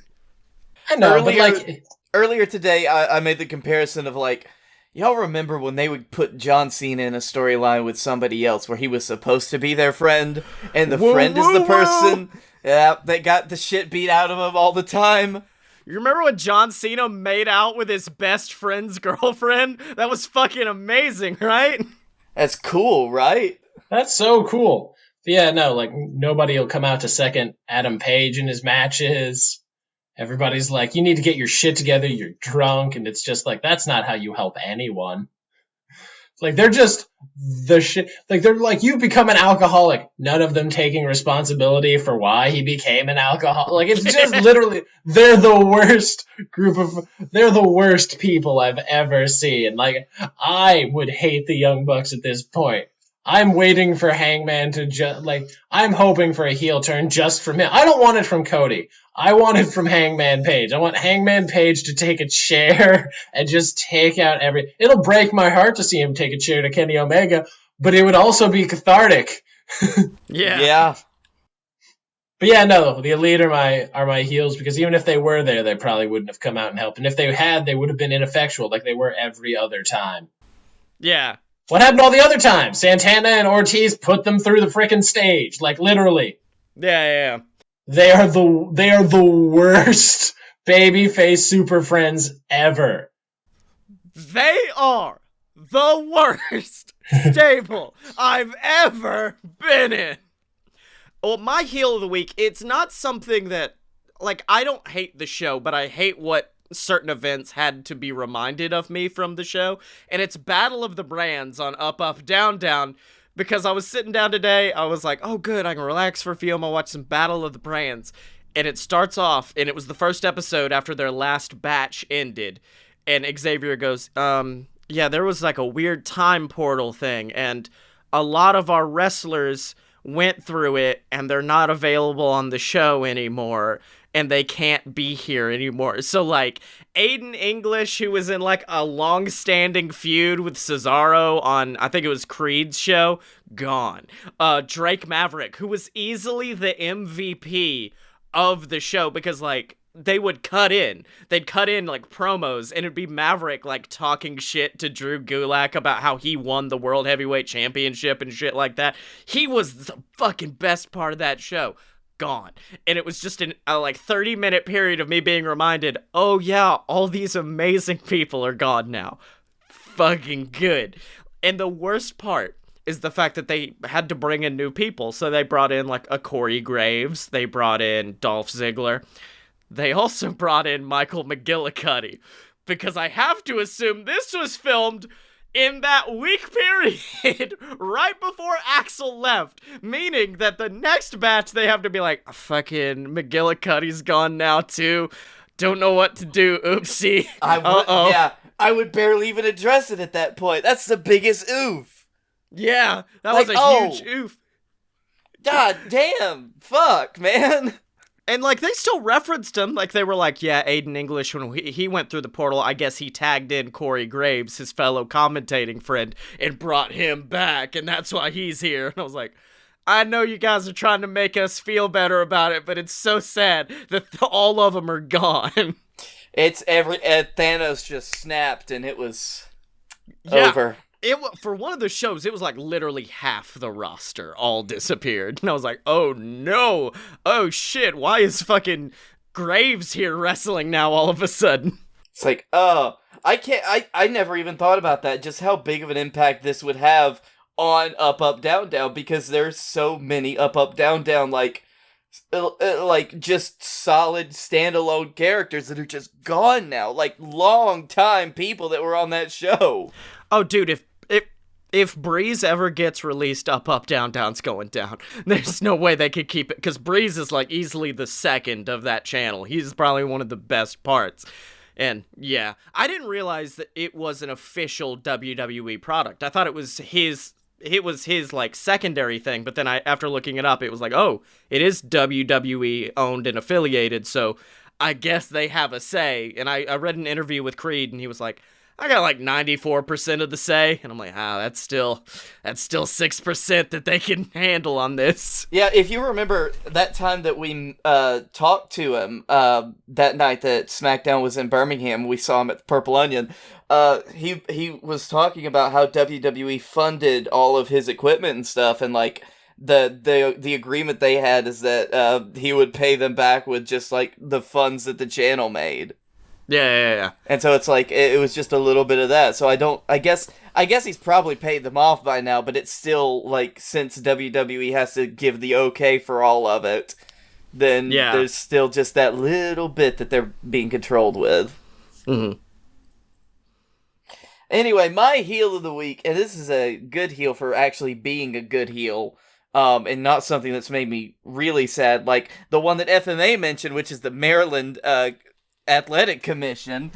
I know, but like... Earlier today, I made the comparison of like, y'all remember when they would put John Cena in a storyline with somebody else where he was supposed to be their friend, and the friend is the person that got the shit beat out of him all the time? You remember when John Cena made out with his best friend's girlfriend? That was fucking amazing, right? That's cool, right? That's so cool. But yeah, no, like, nobody will come out to second Adam Page in his matches. Everybody's like, you need to get your shit together, you're drunk, and it's just like, that's not how you help anyone. Like, they're just the shit. Like, they're like, you become an alcoholic. None of them taking responsibility for why he became an alcoholic. Like, it's just literally, they're the worst they're the worst people I've ever seen. Like, I would hate the Young Bucks at this point. I'm waiting for Hangman to I'm hoping for a heel turn just from him. I don't want it from Cody. I want it from Hangman Page. I want Hangman Page to take a chair and just take out it'll break my heart to see him take a chair to Kenny Omega, but it would also be cathartic. Yeah. But yeah, no, the Elite are my heels, because even if they were there, they probably wouldn't have come out and helped. And if they had, they would have been ineffectual like they were every other time. Yeah. What happened all the other times? Santana and Ortiz put them through the frickin' stage, like literally. Yeah. They are the worst babyface super friends ever. They are the worst stable I've ever been in. Well, my heel of the week, it's not something that, like, I don't hate the show, but I hate what certain events had to be reminded of me from the show, and it's Battle of the Brands on Up Up Down Down, because I was sitting down today, I was like, oh good, I can relax for a few, I'm gonna watch some Battle of the Brands, and it starts off, and it was the first episode after their last batch ended, and Xavier goes, yeah, there was like a weird time portal thing, and a lot of our wrestlers went through it, and they're not available on the show anymore, and they can't be here anymore. So, like, Aiden English, who was in, like, a long-standing feud with Cesaro on, I think it was Creed's show, gone. Drake Maverick, who was easily the MVP of the show, because, like, they would cut in. They'd cut in, like, promos, and it'd be Maverick, like, talking shit to Drew Gulak about how he won the World Heavyweight Championship and shit like that. He was the fucking best part of that show. Gone. And it was just a like 30-minute period of me being reminded, oh yeah, all these amazing people are gone now. Fucking good. And the worst part is the fact that they had to bring in new people. So they brought in like a Corey Graves. They brought in Dolph Ziggler. They also brought in Michael McGillicuddy, because I have to assume this was filmed in that week period right before Axel left, meaning that the next batch they have to be like, fucking McGillicuddy's gone now too, don't know what to do, oopsie. I would barely even address it at that point. That's the biggest oof. Yeah, that was a huge oof. God damn, fuck, man. And, like, they still referenced him. Like, they were like, yeah, Aiden English, when he went through the portal, I guess he tagged in Corey Graves, his fellow commentating friend, and brought him back, and that's why he's here. And I was like, I know you guys are trying to make us feel better about it, but it's so sad that all of them are gone. It's Thanos just snapped and it was Yeah. over. For one of the shows, it was like literally half the roster all disappeared. And I was like, oh no. Oh shit, why is fucking Graves here wrestling now all of a sudden? It's like, I never even thought about that, just how big of an impact this would have on Up Up Down Down, because there's so many Up Down Down, like just solid standalone characters that are just gone now, like long time people that were on that show. Oh dude, if Breeze ever gets released, Up Down Down's going down. There's no way they could keep it, because Breeze is like easily the second of that channel. He's probably one of the best parts. And yeah, I didn't realize that it was an official WWE product. I thought it was his like secondary thing, but then after looking it up, it was like, oh, it is WWE owned and affiliated, so I guess they have a say. And I read an interview with Creed, and he was like, I got like 94% of the say, and I'm like, that's still 6% that they can handle on this. Yeah, if you remember that time that we talked to him that night that SmackDown was in Birmingham, we saw him at the Purple Onion. He was talking about how WWE funded all of his equipment and stuff, and like the agreement they had is that he would pay them back with just like the funds that the channel made. Yeah. And so it's like it was just a little bit of that. So I guess he's probably paid them off by now, but it's still like, since WWE has to give the okay for all of it, then there's still just that little bit that they're being controlled with. Mm-hmm. Anyway, my heel of the week, and this is a good heel for actually being a good heel, and not something that's made me really sad, like the one that FMA mentioned, which is the Maryland Athletic Commission.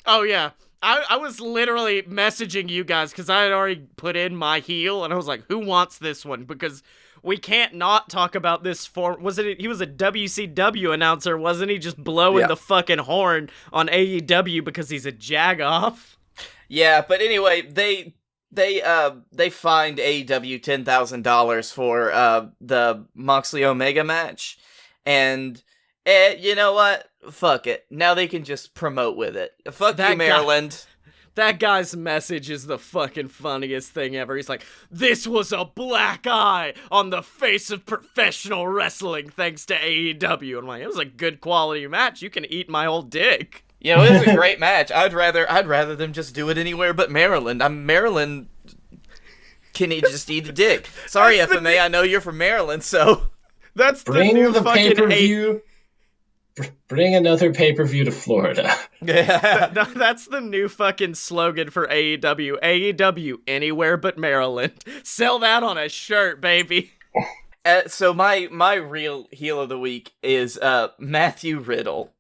Oh yeah, I was literally messaging you guys because I had already put in my heel, and I was like, who wants this one? Because we can't not talk about this he was a WCW announcer, wasn't he? Just blowing the fucking horn on AEW because he's a jagoff. Yeah, but anyway, they fined AEW $10,000 for the Moxley Omega match, and you know what? Fuck it. Now they can just promote with it. Fuck you, Maryland. That guy's message is the fucking funniest thing ever. He's like, this was a black eye on the face of professional wrestling thanks to AEW. I'm like, it was a good quality match. You can eat my whole dick. You know, it was a great match. I'd rather them just do it anywhere but Maryland. Maryland can just eat a dick. Sorry, FMA, I know you're from Maryland, so that's bring the new the fucking pay-per-view. Bring another pay-per-view to Florida. Yeah. That's the new fucking slogan for AEW. AEW, anywhere but Maryland. Sell that on a shirt, baby. So my real heel of the week is Matthew Riddle.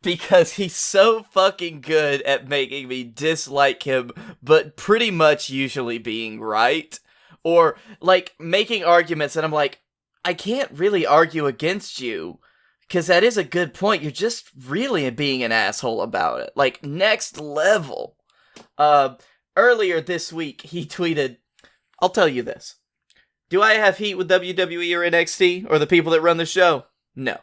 Because he's so fucking good at making me dislike him, but pretty much usually being right. Or, like, making arguments and I'm like, I can't really argue against you. Because that is a good point. You're just really being an asshole about it. Like, next level. Earlier this week, he tweeted, I'll tell you this. Do I have heat with WWE or NXT? Or the people that run the show? No.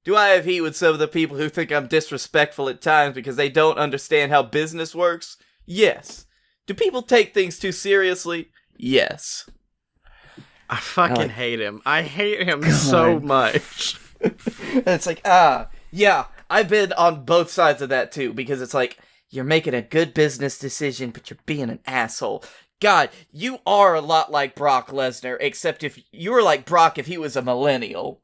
Do I have heat with some of the people who think I'm disrespectful at times because they don't understand how business works? Yes. Do people take things too seriously? Yes. I fucking hate him. I hate him so much. And it's like, yeah, I've been on both sides of that too, because it's like, you're making a good business decision, but you're being an asshole. God, you are a lot like Brock Lesnar, except if you were like Brock if he was a millennial.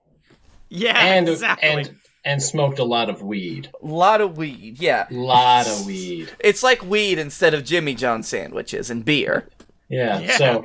Yeah, exactly. And smoked a lot of weed. A lot of weed, yeah. Lot of weed. It's like weed instead of Jimmy John sandwiches and beer. Yeah. So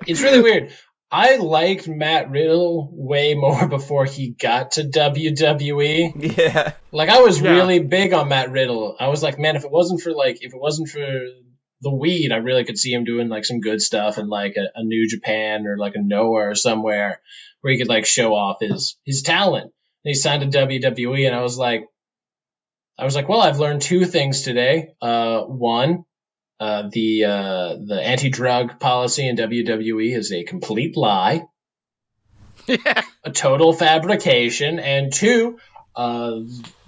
it's really weird. I liked Matt Riddle way more before he got to WWE. Yeah. Like, I was really big on Matt Riddle. I was like, man, if it wasn't for the weed, I really could see him doing like some good stuff in like a New Japan or like a Noah or somewhere where he could like show off his talent. And he signed to WWE, and I was like, well, I've learned two things today. One, the anti-drug policy in WWE is a complete lie, Yeah. a total fabrication, and 2,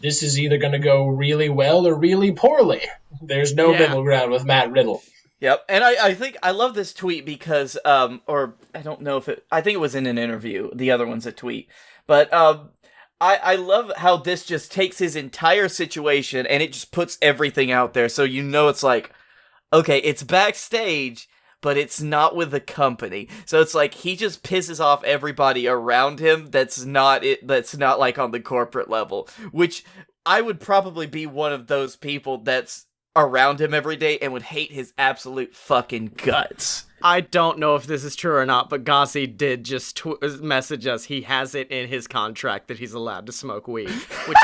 this is either going to go really well or really poorly. There's no Yeah. middle ground with Matt Riddle. Yep, and I think I love this tweet because, or I don't know if I think it was in an interview. The other one's a tweet, but I love how this just takes his entire situation and it just puts everything out there, so it's like, okay, it's backstage, but it's not with the company. So it's like he just pisses off everybody around him that's not like on the corporate level, which I would probably be one of those people that's around him every day and would hate his absolute fucking guts. I don't know if this is true or not, but Gossi did just message us. He has it in his contract that he's allowed to smoke weed, which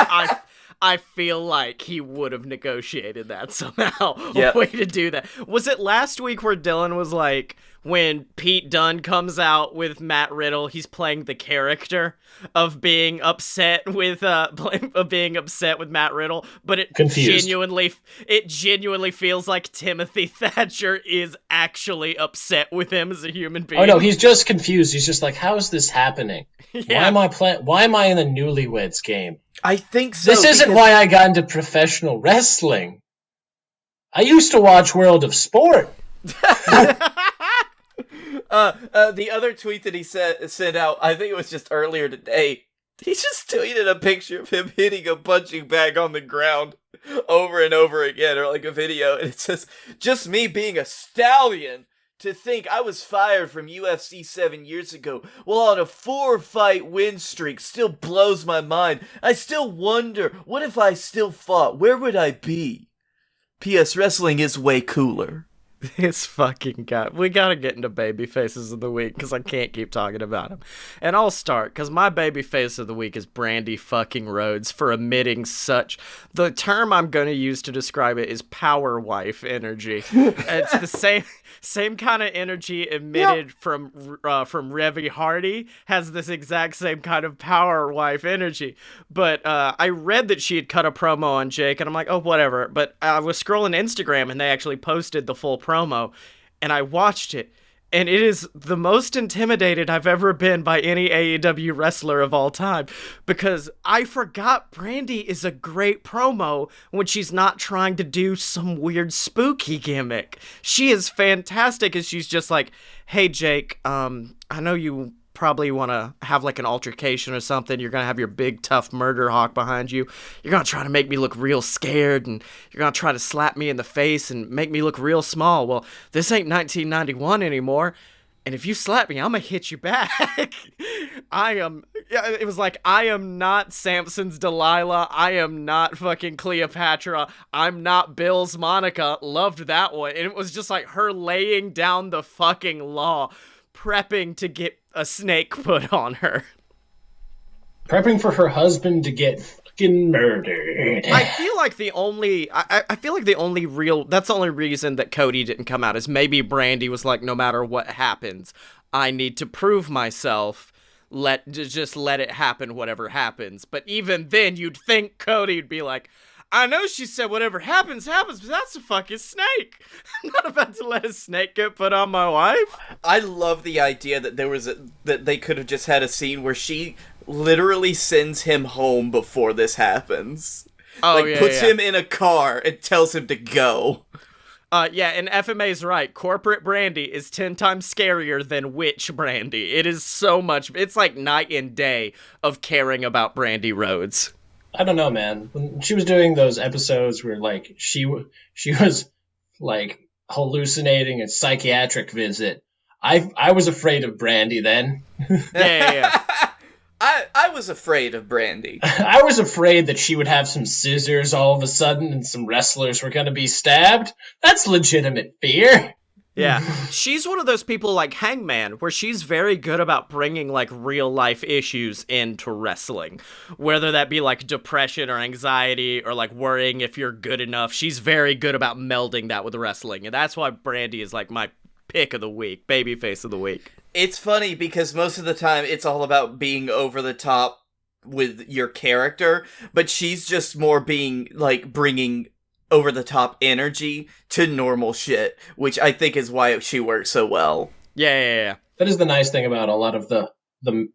I feel like he would have negotiated that somehow. Yep. A way to do that. Was it last week where Dylan was like, when Pete Dunne comes out with Matt Riddle, he's playing the character of being upset with Matt Riddle, but it Confused. genuinely feels like Timothy Thatcher is actually upset with him as a human being. Oh no, he's just confused. He's just like, how is this happening? Yeah. Why am I in the Newlyweds game? I think so. This isn't why I got into professional wrestling. I used to watch World of Sport. The other tweet that he sent out, I think it was just earlier today, he just tweeted a picture of him hitting a punching bag on the ground over and over again, or like a video, and it says, just me being a stallion. To think I was fired from UFC 7 years ago while on a 4-fight win streak still blows my mind. I still wonder, what if I still fought? Where would I be? P.S. Wrestling is way cooler. This fucking guy. We gotta get into baby faces of the week because I can't keep talking about him. And I'll start because my baby face of the week is Brandy fucking Rhodes for emitting such. The term I'm gonna use to describe it is power wife energy. It's the same kind of energy emitted from Revy Hardy has this exact same kind of power wife energy. But I read that she had cut a promo on Jake, and I'm like, oh, whatever. But I was scrolling Instagram, and they actually posted the full promo, and I watched it, and it is the most intimidated I've ever been by any AEW wrestler of all time, because I forgot Brandy is a great promo when she's not trying to do some weird spooky gimmick. She is fantastic as she's just like, hey Jake, I know you probably want to have like an altercation or something. You're going to have your big tough murder hawk behind you. You're going to try to make me look real scared, and you're going to try to slap me in the face and make me look real small. Well, this ain't 1991 anymore. And if you slap me, I'm going to hit you back. It was like, I am not Samson's Delilah. I am not fucking Cleopatra. I'm not Bill's Monica. Loved that one. And it was just like her laying down the fucking law, prepping to get a snake put on her. Prepping for her husband to get fucking murdered. I feel like the only that's the only reason that Cody didn't come out is maybe Brandy was like, no matter what happens, I need to prove myself. Just let it happen, whatever happens. But even then, you'd think Cody would be like, I know she said whatever happens, but that's a fucking snake. I'm not about to let a snake get put on my wife. I love the idea that that they could have just had a scene where she literally sends him home before this happens. Oh, puts him in a car and tells him to go. And FMA's right. Corporate Brandy is 10 times scarier than witch Brandy. It is so much. It's like night and day of caring about Brandy Rhodes. I don't know, man. When she was doing those episodes where, like, she was, like, hallucinating a psychiatric visit, I was afraid of Brandy then. Yeah. I was afraid of Brandy. I was afraid that she would have some scissors all of a sudden and some wrestlers were going to be stabbed. That's legitimate fear. Yeah, she's one of those people like Hangman, where she's very good about bringing, like, real-life issues into wrestling. Whether that be, like, depression or anxiety or, like, worrying if you're good enough. She's very good about melding that with wrestling, and that's why Brandy is, like, my pick of the week, babyface of the week. It's funny because most of the time it's all about being over the top with your character, but she's just more being, like, bringing over the top energy to normal shit, which I think is why she works so well. Yeah. That is the nice thing about a lot of the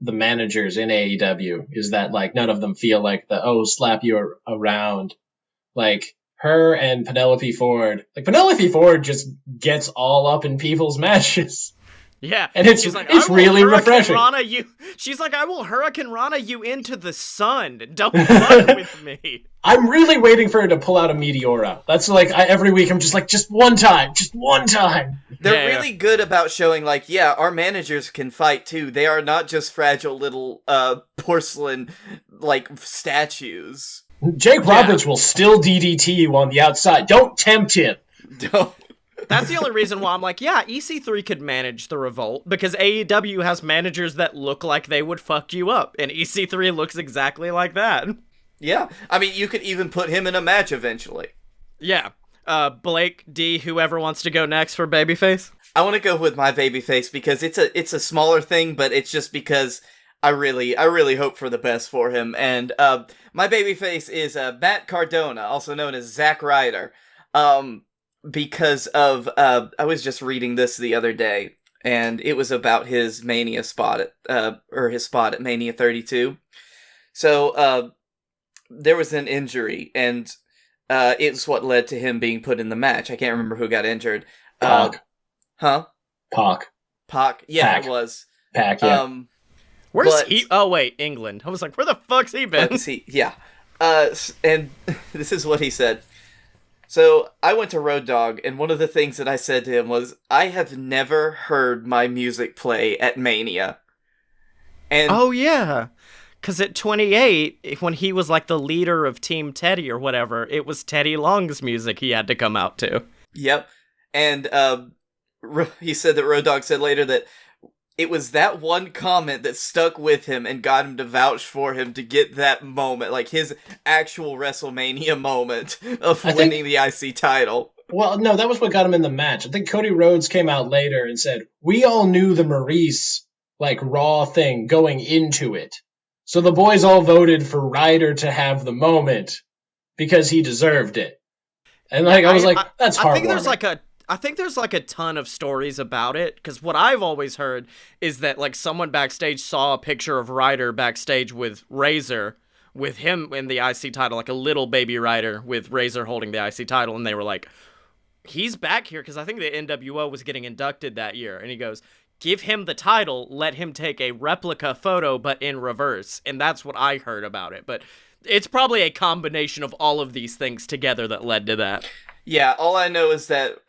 managers in AEW is that like none of them feel like slap you around. Like her and Penelope Ford. Like Penelope Ford just gets all up in people's matches. Yeah, and it's really refreshing. She's like, I will Hurricane Rana you into the sun. Don't fuck with me. I'm really waiting for her to pull out a Meteora. That's like every week I'm just like, just one time. They're really good about showing like, yeah, our managers can fight too. They are not just fragile little porcelain like statues. Jake Roberts will still DDT you on the outside. Don't tempt him. Don't. That's the only reason why I'm like, yeah, EC3 could manage the Revolt, because AEW has managers that look like they would fuck you up, and EC3 looks exactly like that. Yeah, I mean, you could even put him in a match eventually. Yeah. Blake, D, whoever wants to go next for Babyface? I want to go with my Babyface because it's a smaller thing, but it's just because I really hope for the best for him. And my Babyface is Matt Cardona, also known as Zack Ryder. Because of I was just reading this the other day, and it was about his Mania spot his spot at Mania 32. So there was an injury, and it's what led to him being put in the match. I can't remember who got injured. Pac. Pac. Yeah, Pac. It was Pac. Yeah. Where's he? Oh wait, England. I was like, where the fuck's he been? Yeah. And this is what he said. So, I went to Road Dogg, and one of the things that I said to him was, I have never heard my music play at Mania. And oh, yeah. Because at 28, when he was like the leader of Team Teddy or whatever, it was Teddy Long's music he had to come out to. Yep. And he said that Road Dogg said later that it was that one comment that stuck with him and got him to vouch for him to get that moment, like his actual WrestleMania moment of winning the IC title. Well, no, that was what got him in the match. I think Cody Rhodes came out later and said, we all knew the Maurice, like, Raw thing going into it. So the boys all voted for Ryder to have the moment because he deserved it. And like I was like, that's heartwarming. I think there's like a ton of stories about it, because what I've always heard is that like someone backstage saw a picture of Ryder backstage with Razor, with him in the IC title, like a little baby Ryder with Razor holding the IC title, and they were like, he's back here, because I think the NWO was getting inducted that year, and he goes, give him the title, let him take a replica photo, but in reverse, and that's what I heard about it, but it's probably a combination of all of these things together that led to that. Yeah, all I know is that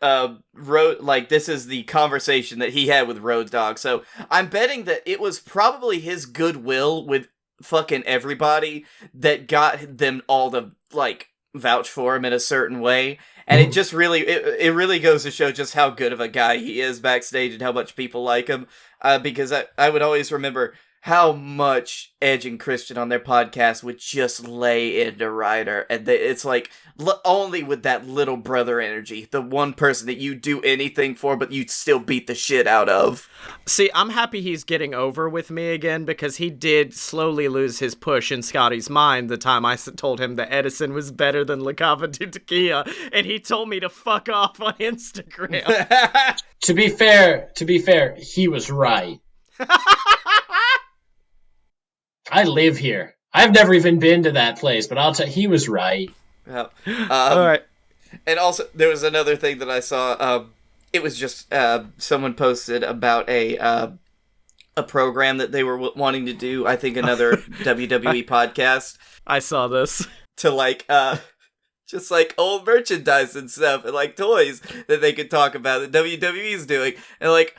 this is the conversation that he had with Road Dogg. So I'm betting that it was probably his goodwill with fucking everybody that got them all to like vouch for him in a certain way. And it just really it really goes to show just how good of a guy he is backstage and how much people like him. Because I would always remember how much Edge and Christian on their podcast would just lay into Ryder, and it's like only with that little brother energy, the one person that you do anything for, but you still beat the shit out of. See, I'm happy he's getting over with me again, because he did slowly lose his push in Scotty's mind the time I told him that Edison was better than Lakava Takia, and he told me to fuck off on Instagram. To be fair, he was right. I live here. I've never even been to that place, but I'll tell you, he was right. Yeah. All right. And also, there was another thing that I saw. It was just someone posted about a program that they were wanting to do. I think another WWE podcast. I saw this. To like, just like old merchandise and stuff, and like toys that they could talk about that WWE's doing, and like.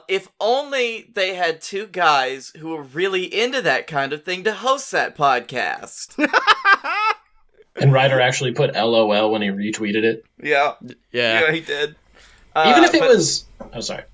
If only they had two guys who were really into that kind of thing to host that podcast. And Ryder actually put LOL when he retweeted it. Yeah, he did. Even if it was... Oh, sorry.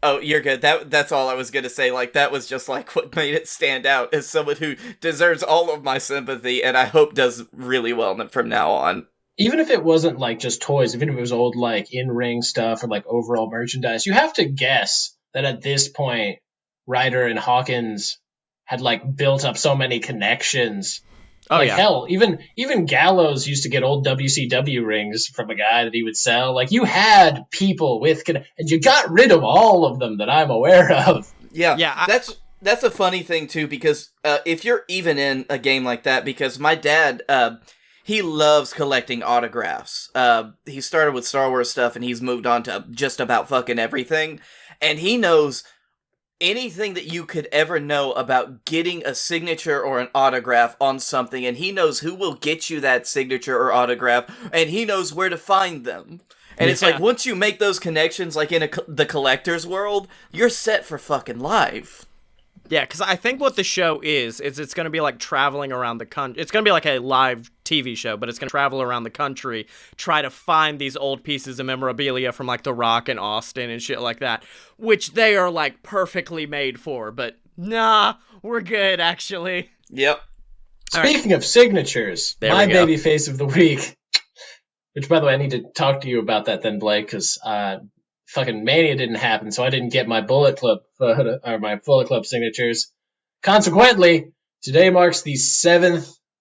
Oh, you're good. That's all I was going to say. Like, that was just like what made it stand out as someone who deserves all of my sympathy and I hope does really well from now on. Even if it wasn't like just toys, even if it was old like in-ring stuff or like overall merchandise, you have to guess that at this point, Ryder and Hawkins had like built up so many connections Oh Like yeah. hell, even Gallows used to get old WCW rings from a guy that he would sell. Like you had people and you got rid of all of them that I'm aware of. Yeah, Yeah, that's a funny thing too, because if you're even in a game like that, because my dad, he loves collecting autographs. He started with Star Wars stuff, and he's moved on to just about fucking everything, and he knows anything that you could ever know about getting a signature or an autograph on something, and he knows who will get you that signature or autograph, and he knows where to find them. And it's like, once you make those connections, like in the collector's world, you're set for fucking life. Yeah, because I think what the show is it's going to be like traveling around the country. It's going to be like a live TV show, but it's going to travel around the country, try to find these old pieces of memorabilia from like The Rock and Austin and shit like that, which they are like perfectly made for. But nah, we're good actually. Yep. Speaking of signatures, There my we go. baby face of the week, which by the way, I need to talk to you about that then, Blake, because fucking Mania didn't happen, so I didn't get my Bullet Club or my Bullet Club signatures. Consequently, today marks the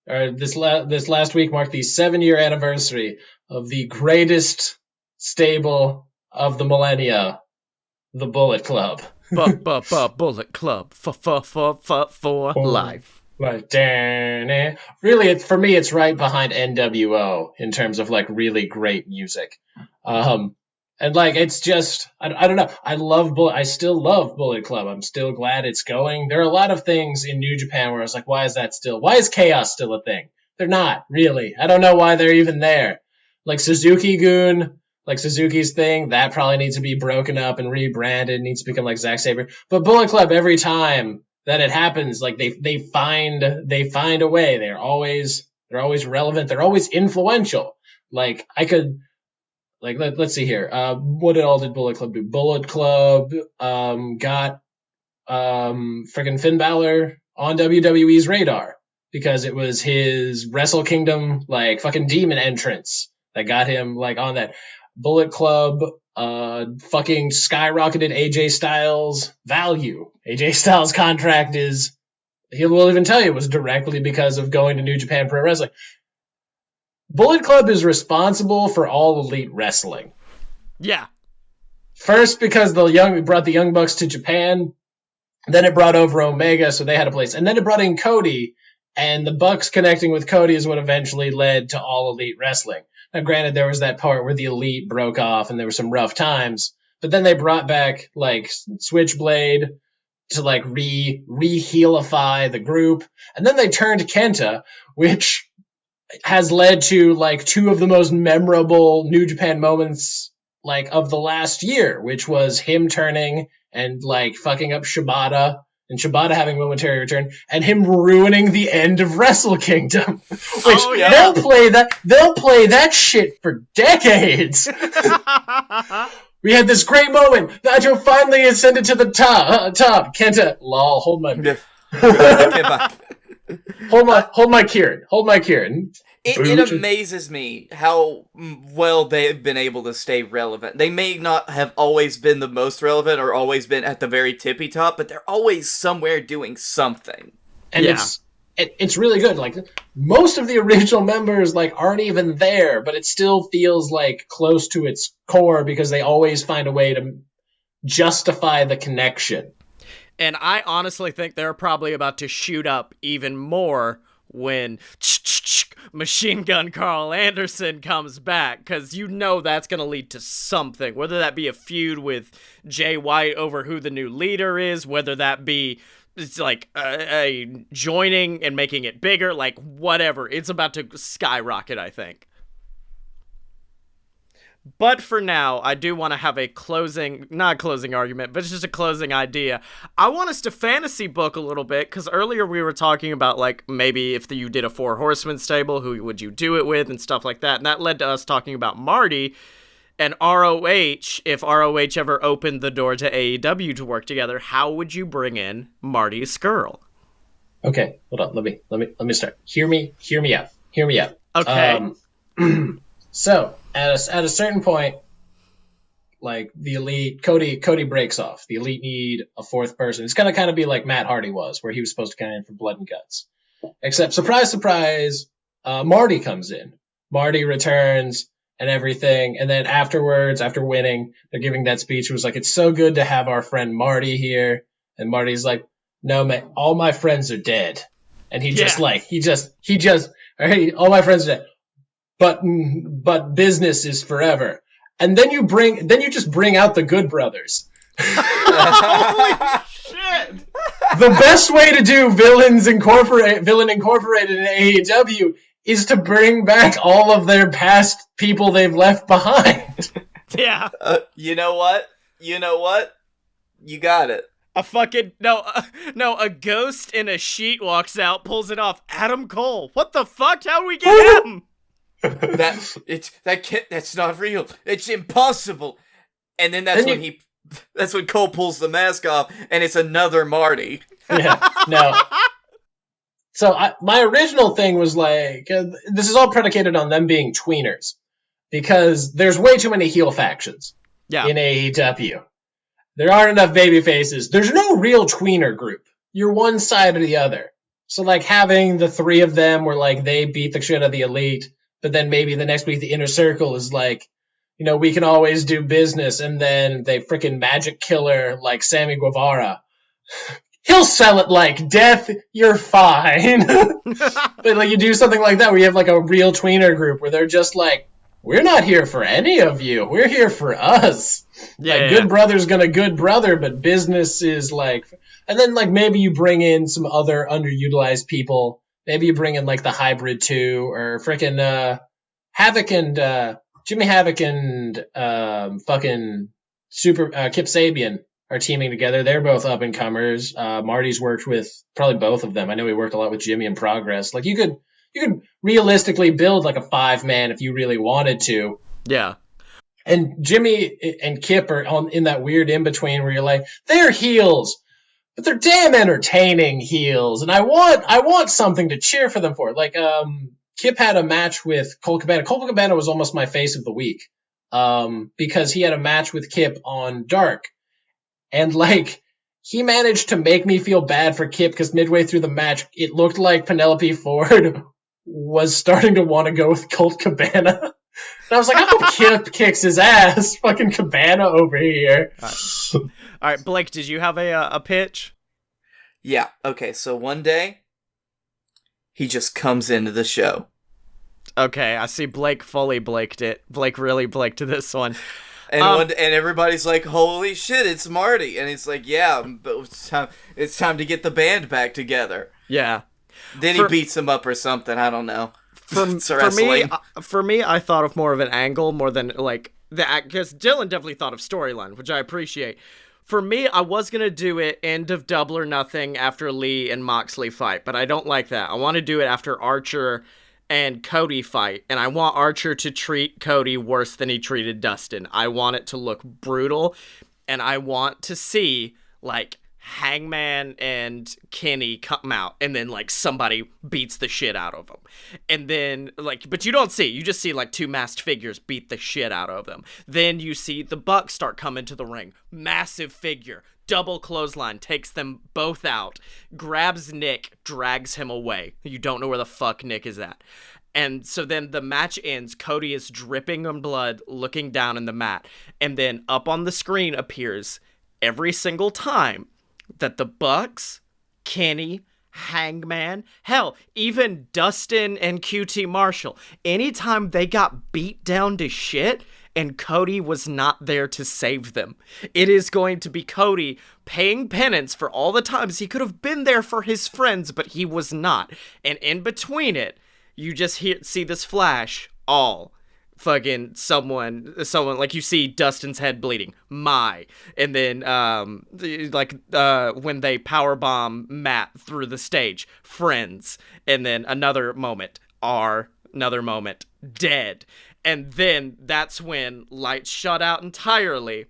this last week marked the 7-year anniversary of the greatest stable of the millennia, the Bullet Club. Bullet Club for life. Right. Really, for me, it's right behind NWO in terms of like really great music. And like, it's just, I don't know. I still love Bullet Club. I'm still glad it's going. There are a lot of things in New Japan where I was like, why is Chaos still a thing? They're not, really. I don't know why they're even there. Like Suzuki-gun, like Suzuki's thing, that probably needs to be broken up and rebranded, needs to become like Zack Sabre. But Bullet Club, every time that it happens, like they find a way. They're always relevant. They're always influential. Like I could, like let's see here. What did Bullet Club do? Bullet Club got friggin' Finn Balor on WWE's radar because it was his Wrestle Kingdom like fucking demon entrance that got him like on that. Bullet Club fucking skyrocketed AJ Styles' value. AJ Styles' contract he will even tell you it was directly because of going to New Japan Pro Wrestling. Bullet Club is responsible for all Elite Wrestling. Yeah. First, because it brought the Young Bucks to Japan. Then it brought over Omega, so they had a place. And then it brought in Cody, and the Bucks connecting with Cody is what eventually led to All Elite Wrestling. Now, granted, there was that part where the Elite broke off and there were some rough times, but then they brought back, like, Switchblade to, like, re-healify the group. And then they turned Kenta, which has led to, like, two of the most memorable New Japan moments, like, of the last year, which was him turning and, like, fucking up Shibata, and Shibata having momentary return, and him ruining the end of Wrestle Kingdom. Which they'll play that shit for decades. We had this great moment. Nacho finally ascended to the top. Kenta, lol, hold my Kieran. Hold my Kieran. It amazes me how well they've been able to stay relevant. They may not have always been the most relevant or always been at the very tippy top, but they're always somewhere doing something. And it's really good. Like most of the original members like aren't even there, but it still feels like close to its core because they always find a way to justify the connection. And I honestly think they're probably about to shoot up even more when Machine Gun Carl Anderson comes back, because you know that's going to lead to something, whether that be a feud with Jay White over who the new leader is, whether that be it's like a joining and making it bigger, like whatever. It's about to skyrocket, I think. But for now, I do want to have a not a closing argument, but it's just a closing idea. I want us to fantasy book a little bit, because earlier we were talking about, like, maybe if you did a 4 Horsemen stable, who would you do it with, and stuff like that. And that led to us talking about Marty and ROH. If ROH ever opened the door to AEW to work together, how would you bring in Marty Scurll? Okay, hold on. Let me start. Hear me out. Okay. So at a certain point, like the Elite, Cody breaks off. The Elite need a fourth person. It's gonna kind of be like Matt Hardy was, where he was supposed to come in for blood and guts. Except, surprise, surprise, Marty comes in. Marty returns and everything. And then afterwards, after winning, they're giving that speech. It was like, it's so good to have our friend Marty here. And Marty's like, no, man, all my friends are dead. And he just all my friends are dead. But business is forever. And then you just bring out the Good Brothers. Holy shit! The best way to do Villain Incorporated in AEW is to bring back all of their past people they've left behind. Yeah. You know what? You got it. A ghost in a sheet walks out, pulls it off. Adam Cole. What the fuck? How do we get him? That's not real. It's impossible. And then that's when Cole pulls the mask off, and it's another Marty. Yeah, no. So my original thing was like, this is all predicated on them being tweeners, because there's way too many heel factions in AEW. There aren't enough baby faces. There's no real tweener group. You're one side or the other. So like having the three of them where like they beat the shit out of the Elite, but then maybe the next week the Inner Circle is like, you know, we can always do business, and then they freaking magic killer like Sammy Guevara. He'll sell it like death, you're fine. But like you do something like that where you have like a real tweener group where they're just like, we're not here for any of you. We're here for us. Good brother's gonna good brother, but business is like, and then like maybe you bring in some other underutilized people. Maybe you bring in like the Hybrid 2 or freaking Havoc and Jimmy Havoc and fucking Kip Sabian are teaming together. They're both up and comers. Marty's worked with probably both of them. I know he worked a lot with Jimmy in Progress. Like you could realistically build like a 5-man if you really wanted to. Yeah. And Jimmy and Kip are in that weird in between where you're like, they're heels, but they're damn entertaining heels, and I want something to cheer for them for. Like Kip had a match with Colt Cabana. Colt Cabana was almost my face of the week because he had a match with Kip on Dark. And, like, he managed to make me feel bad for Kip because midway through the match, it looked like Penelope Ford was starting to want to go with Colt Cabana. And I was like, I hope Kip kicks his ass. Fucking Cabana over here. All right, Blake, did you have a pitch? Yeah, okay, so one day, he just comes into the show. Okay, I see Blake fully Blaked it. Blake really Blaked this one. And everybody's like, holy shit, it's Marty. And it's like, yeah, but it's time to get the band back together. Yeah. Then he beats him up or something, I don't know. For me, I thought of more of an angle more than like because Dylan definitely thought of storyline, which I appreciate. For me, I was gonna do it end of Double or Nothing after Lee and Moxley fight, but I don't like that. I want to do it after Archer and Cody fight, and I want Archer to treat Cody worse than he treated Dustin. I want it to look brutal, and I want to see like Hangman and Kenny come out, and then like somebody beats the shit out of them, and then like, but you just see like two masked figures beat the shit out of them. Then you see the Bucks start coming to the ring, massive figure, double clothesline, takes them both out, grabs Nick, drags him away. You don't know where the fuck Nick is at. And so then the match ends. Cody is dripping in blood, looking down in the mat, and then up on the screen appears every single time that the Bucks, Kenny, Hangman, hell, even Dustin and QT Marshall, anytime they got beat down to shit and Cody was not there to save them, it is going to be Cody paying penance for all the times he could have been there for his friends, but he was not. And in between it, you just see this flash, all fucking someone like you see Dustin's head bleeding, and then when they powerbomb Matt through the stage, friends, and then another moment, dead, and then that's when lights shut out entirely,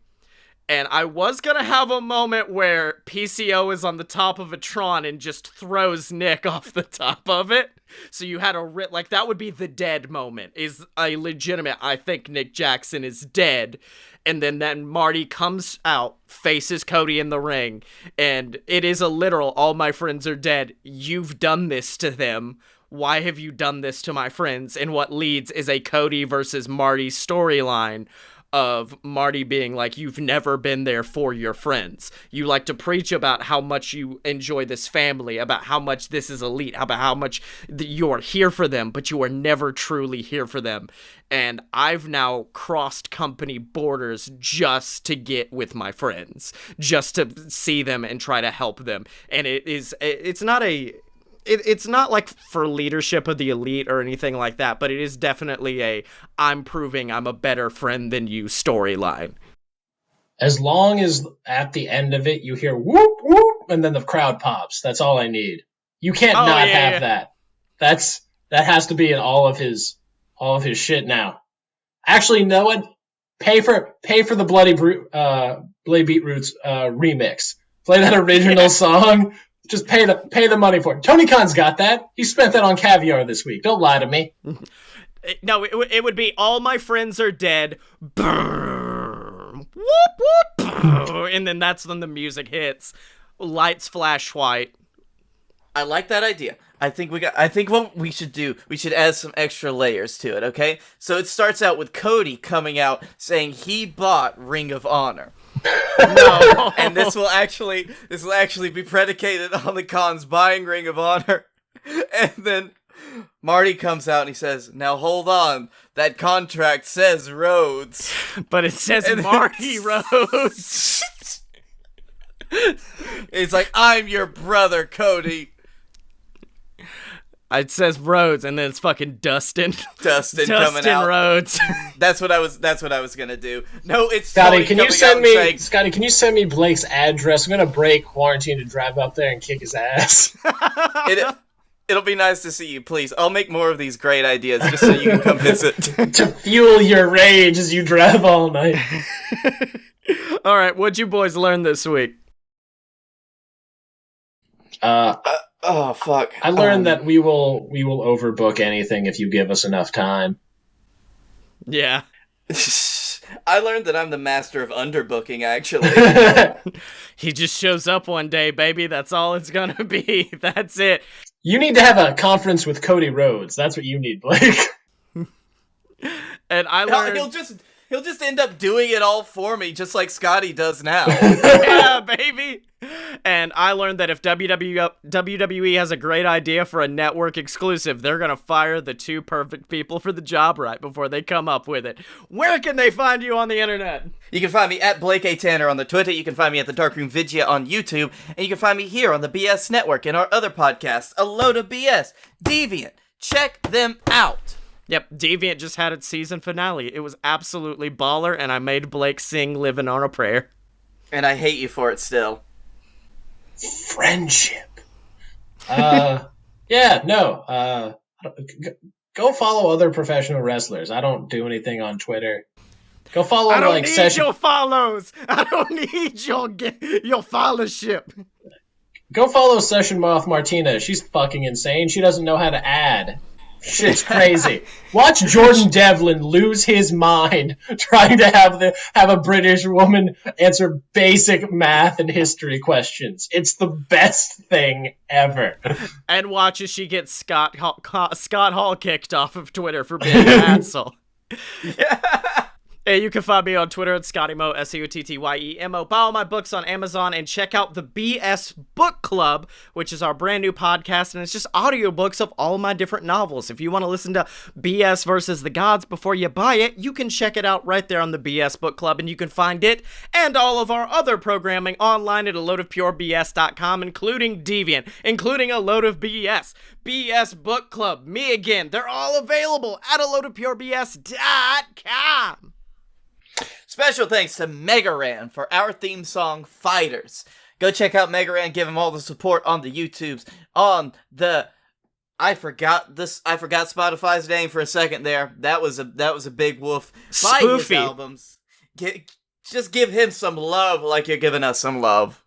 And I was gonna have a moment where PCO is on the top of a Tron and just throws Nick off the top of it. So you had a like that would be the dead moment. Is a legitimate. I think Nick Jackson is dead, and then Marty comes out, faces Cody in the ring, and it is a literal. All my friends are dead. You've done this to them. Why have you done this to my friends? And what leads is a Cody versus Marty storyline of Marty being like, you've never been there for your friends. You like to preach about how much you enjoy this family, about how much this is elite, about how much you are here for them, but you are never truly here for them. And I've now crossed company borders just to get with my friends, just to see them and try to help them. And it's not like for leadership of the elite or anything like that, but it is definitely I'm proving I'm a better friend than you storyline. As long as at the end of it you hear whoop whoop and then the crowd pops, that's all I need. You can't have that. That has to be in all of his shit now. Actually, no one pay for the Bloody Beetroots remix. Play that original song. Just pay the money for it. Tony Khan's got that. He spent that on caviar this week. Don't lie to me. No, it would be all my friends are dead. Whoop, whoop, and then that's when the music hits. Lights flash white. I like that idea. I think what we should do, we should add some extra layers to it, okay? So it starts out with Cody coming out saying he bought Ring of Honor. No. And this will actually be predicated on the Khans buying Ring of Honor. And then Marty comes out and he says, now hold on, that contract says Rhodes. But it says Marty Rhodes. It's like, I'm your brother, Cody. It says Rhodes, and then it's fucking Dustin. Dustin coming out. Rhodes. That's what I was gonna do. No, it's Scotty. Can you send me Blake's address? I'm gonna break quarantine to drive up there and kick his ass. It'll be nice to see you, please. I'll make more of these great ideas just so you can come visit. To fuel your rage as you drive all night. All right, what'd you boys learn this week? Oh fuck! I learned that we will overbook anything if you give us enough time. Yeah. I learned that I'm the master of underbooking, actually. He just shows up one day, baby. That's all it's gonna be. That's it. You need to have a conference with Cody Rhodes. That's what you need, Blake. And I learned he'll just end up doing it all for me, just like Scotty does now. Yeah, baby. And I learned that if WWE has a great idea for a network exclusive, they're going to fire the two perfect people for the job right before they come up with it. Where can they find you on the internet? You can find me at Blake A. Tanner on the Twitter. You can find me at the Darkroom Vidya on YouTube. And you can find me here on the BS Network and our other podcasts, A Load of BS, Deviant. Check them out. Yep, Deviant just had its season finale. It was absolutely baller, and I made Blake sing Living on a Prayer. And I hate you for it still. Friendship. Yeah, no. Go follow other professional wrestlers. I don't do anything on Twitter. Go follow I don't like need your follows. I don't need your followership. Go follow Session Moth Martina. She's fucking insane. She doesn't know how to add. Shit's crazy. Watch Jordan Devlin lose his mind trying to have a British woman answer basic math and history questions. It's the best thing ever. And watch as she gets Scott Hall kicked off of Twitter for being an asshole. Hey, you can find me on Twitter at ScottyMo, SCOTTYEMO. Buy all my books on Amazon and check out the BS Book Club, which is our brand new podcast, and it's just audiobooks of all my different novels. If you want to listen to BS versus the Gods before you buy it, you can check it out right there on the BS Book Club, and you can find it and all of our other programming online at aloadofpurebs.com, including Deviant, including A Load of BS, BS Book Club, me again. They're all available at aloadofpurebs.com. Special thanks to Megaran for our theme song, Fighters. Go check out Megaran, give him all the support on the YouTubes, on the... I forgot Spotify's name for a second there. That was a big woof. Buy his Spoofy. albums. just give him some love like you're giving us some love.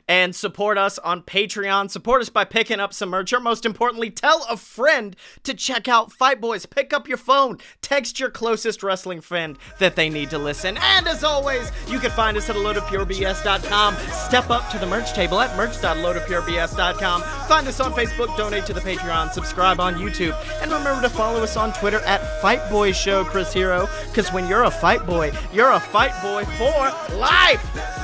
And support us on Patreon. Support us by picking up some merch. Or most importantly, tell a friend to check out Fight Boys. Pick up your phone. Text your closest wrestling friend that they need to listen. And as always, you can find us at loadofpurebs.com. Step up to the merch table at merch.loadofpurebs.com. Find us on Facebook, donate to the Patreon, subscribe on YouTube, and remember to follow us on Twitter at Fight Boy Show, Chris Hero. Because when you're a fight boy for life.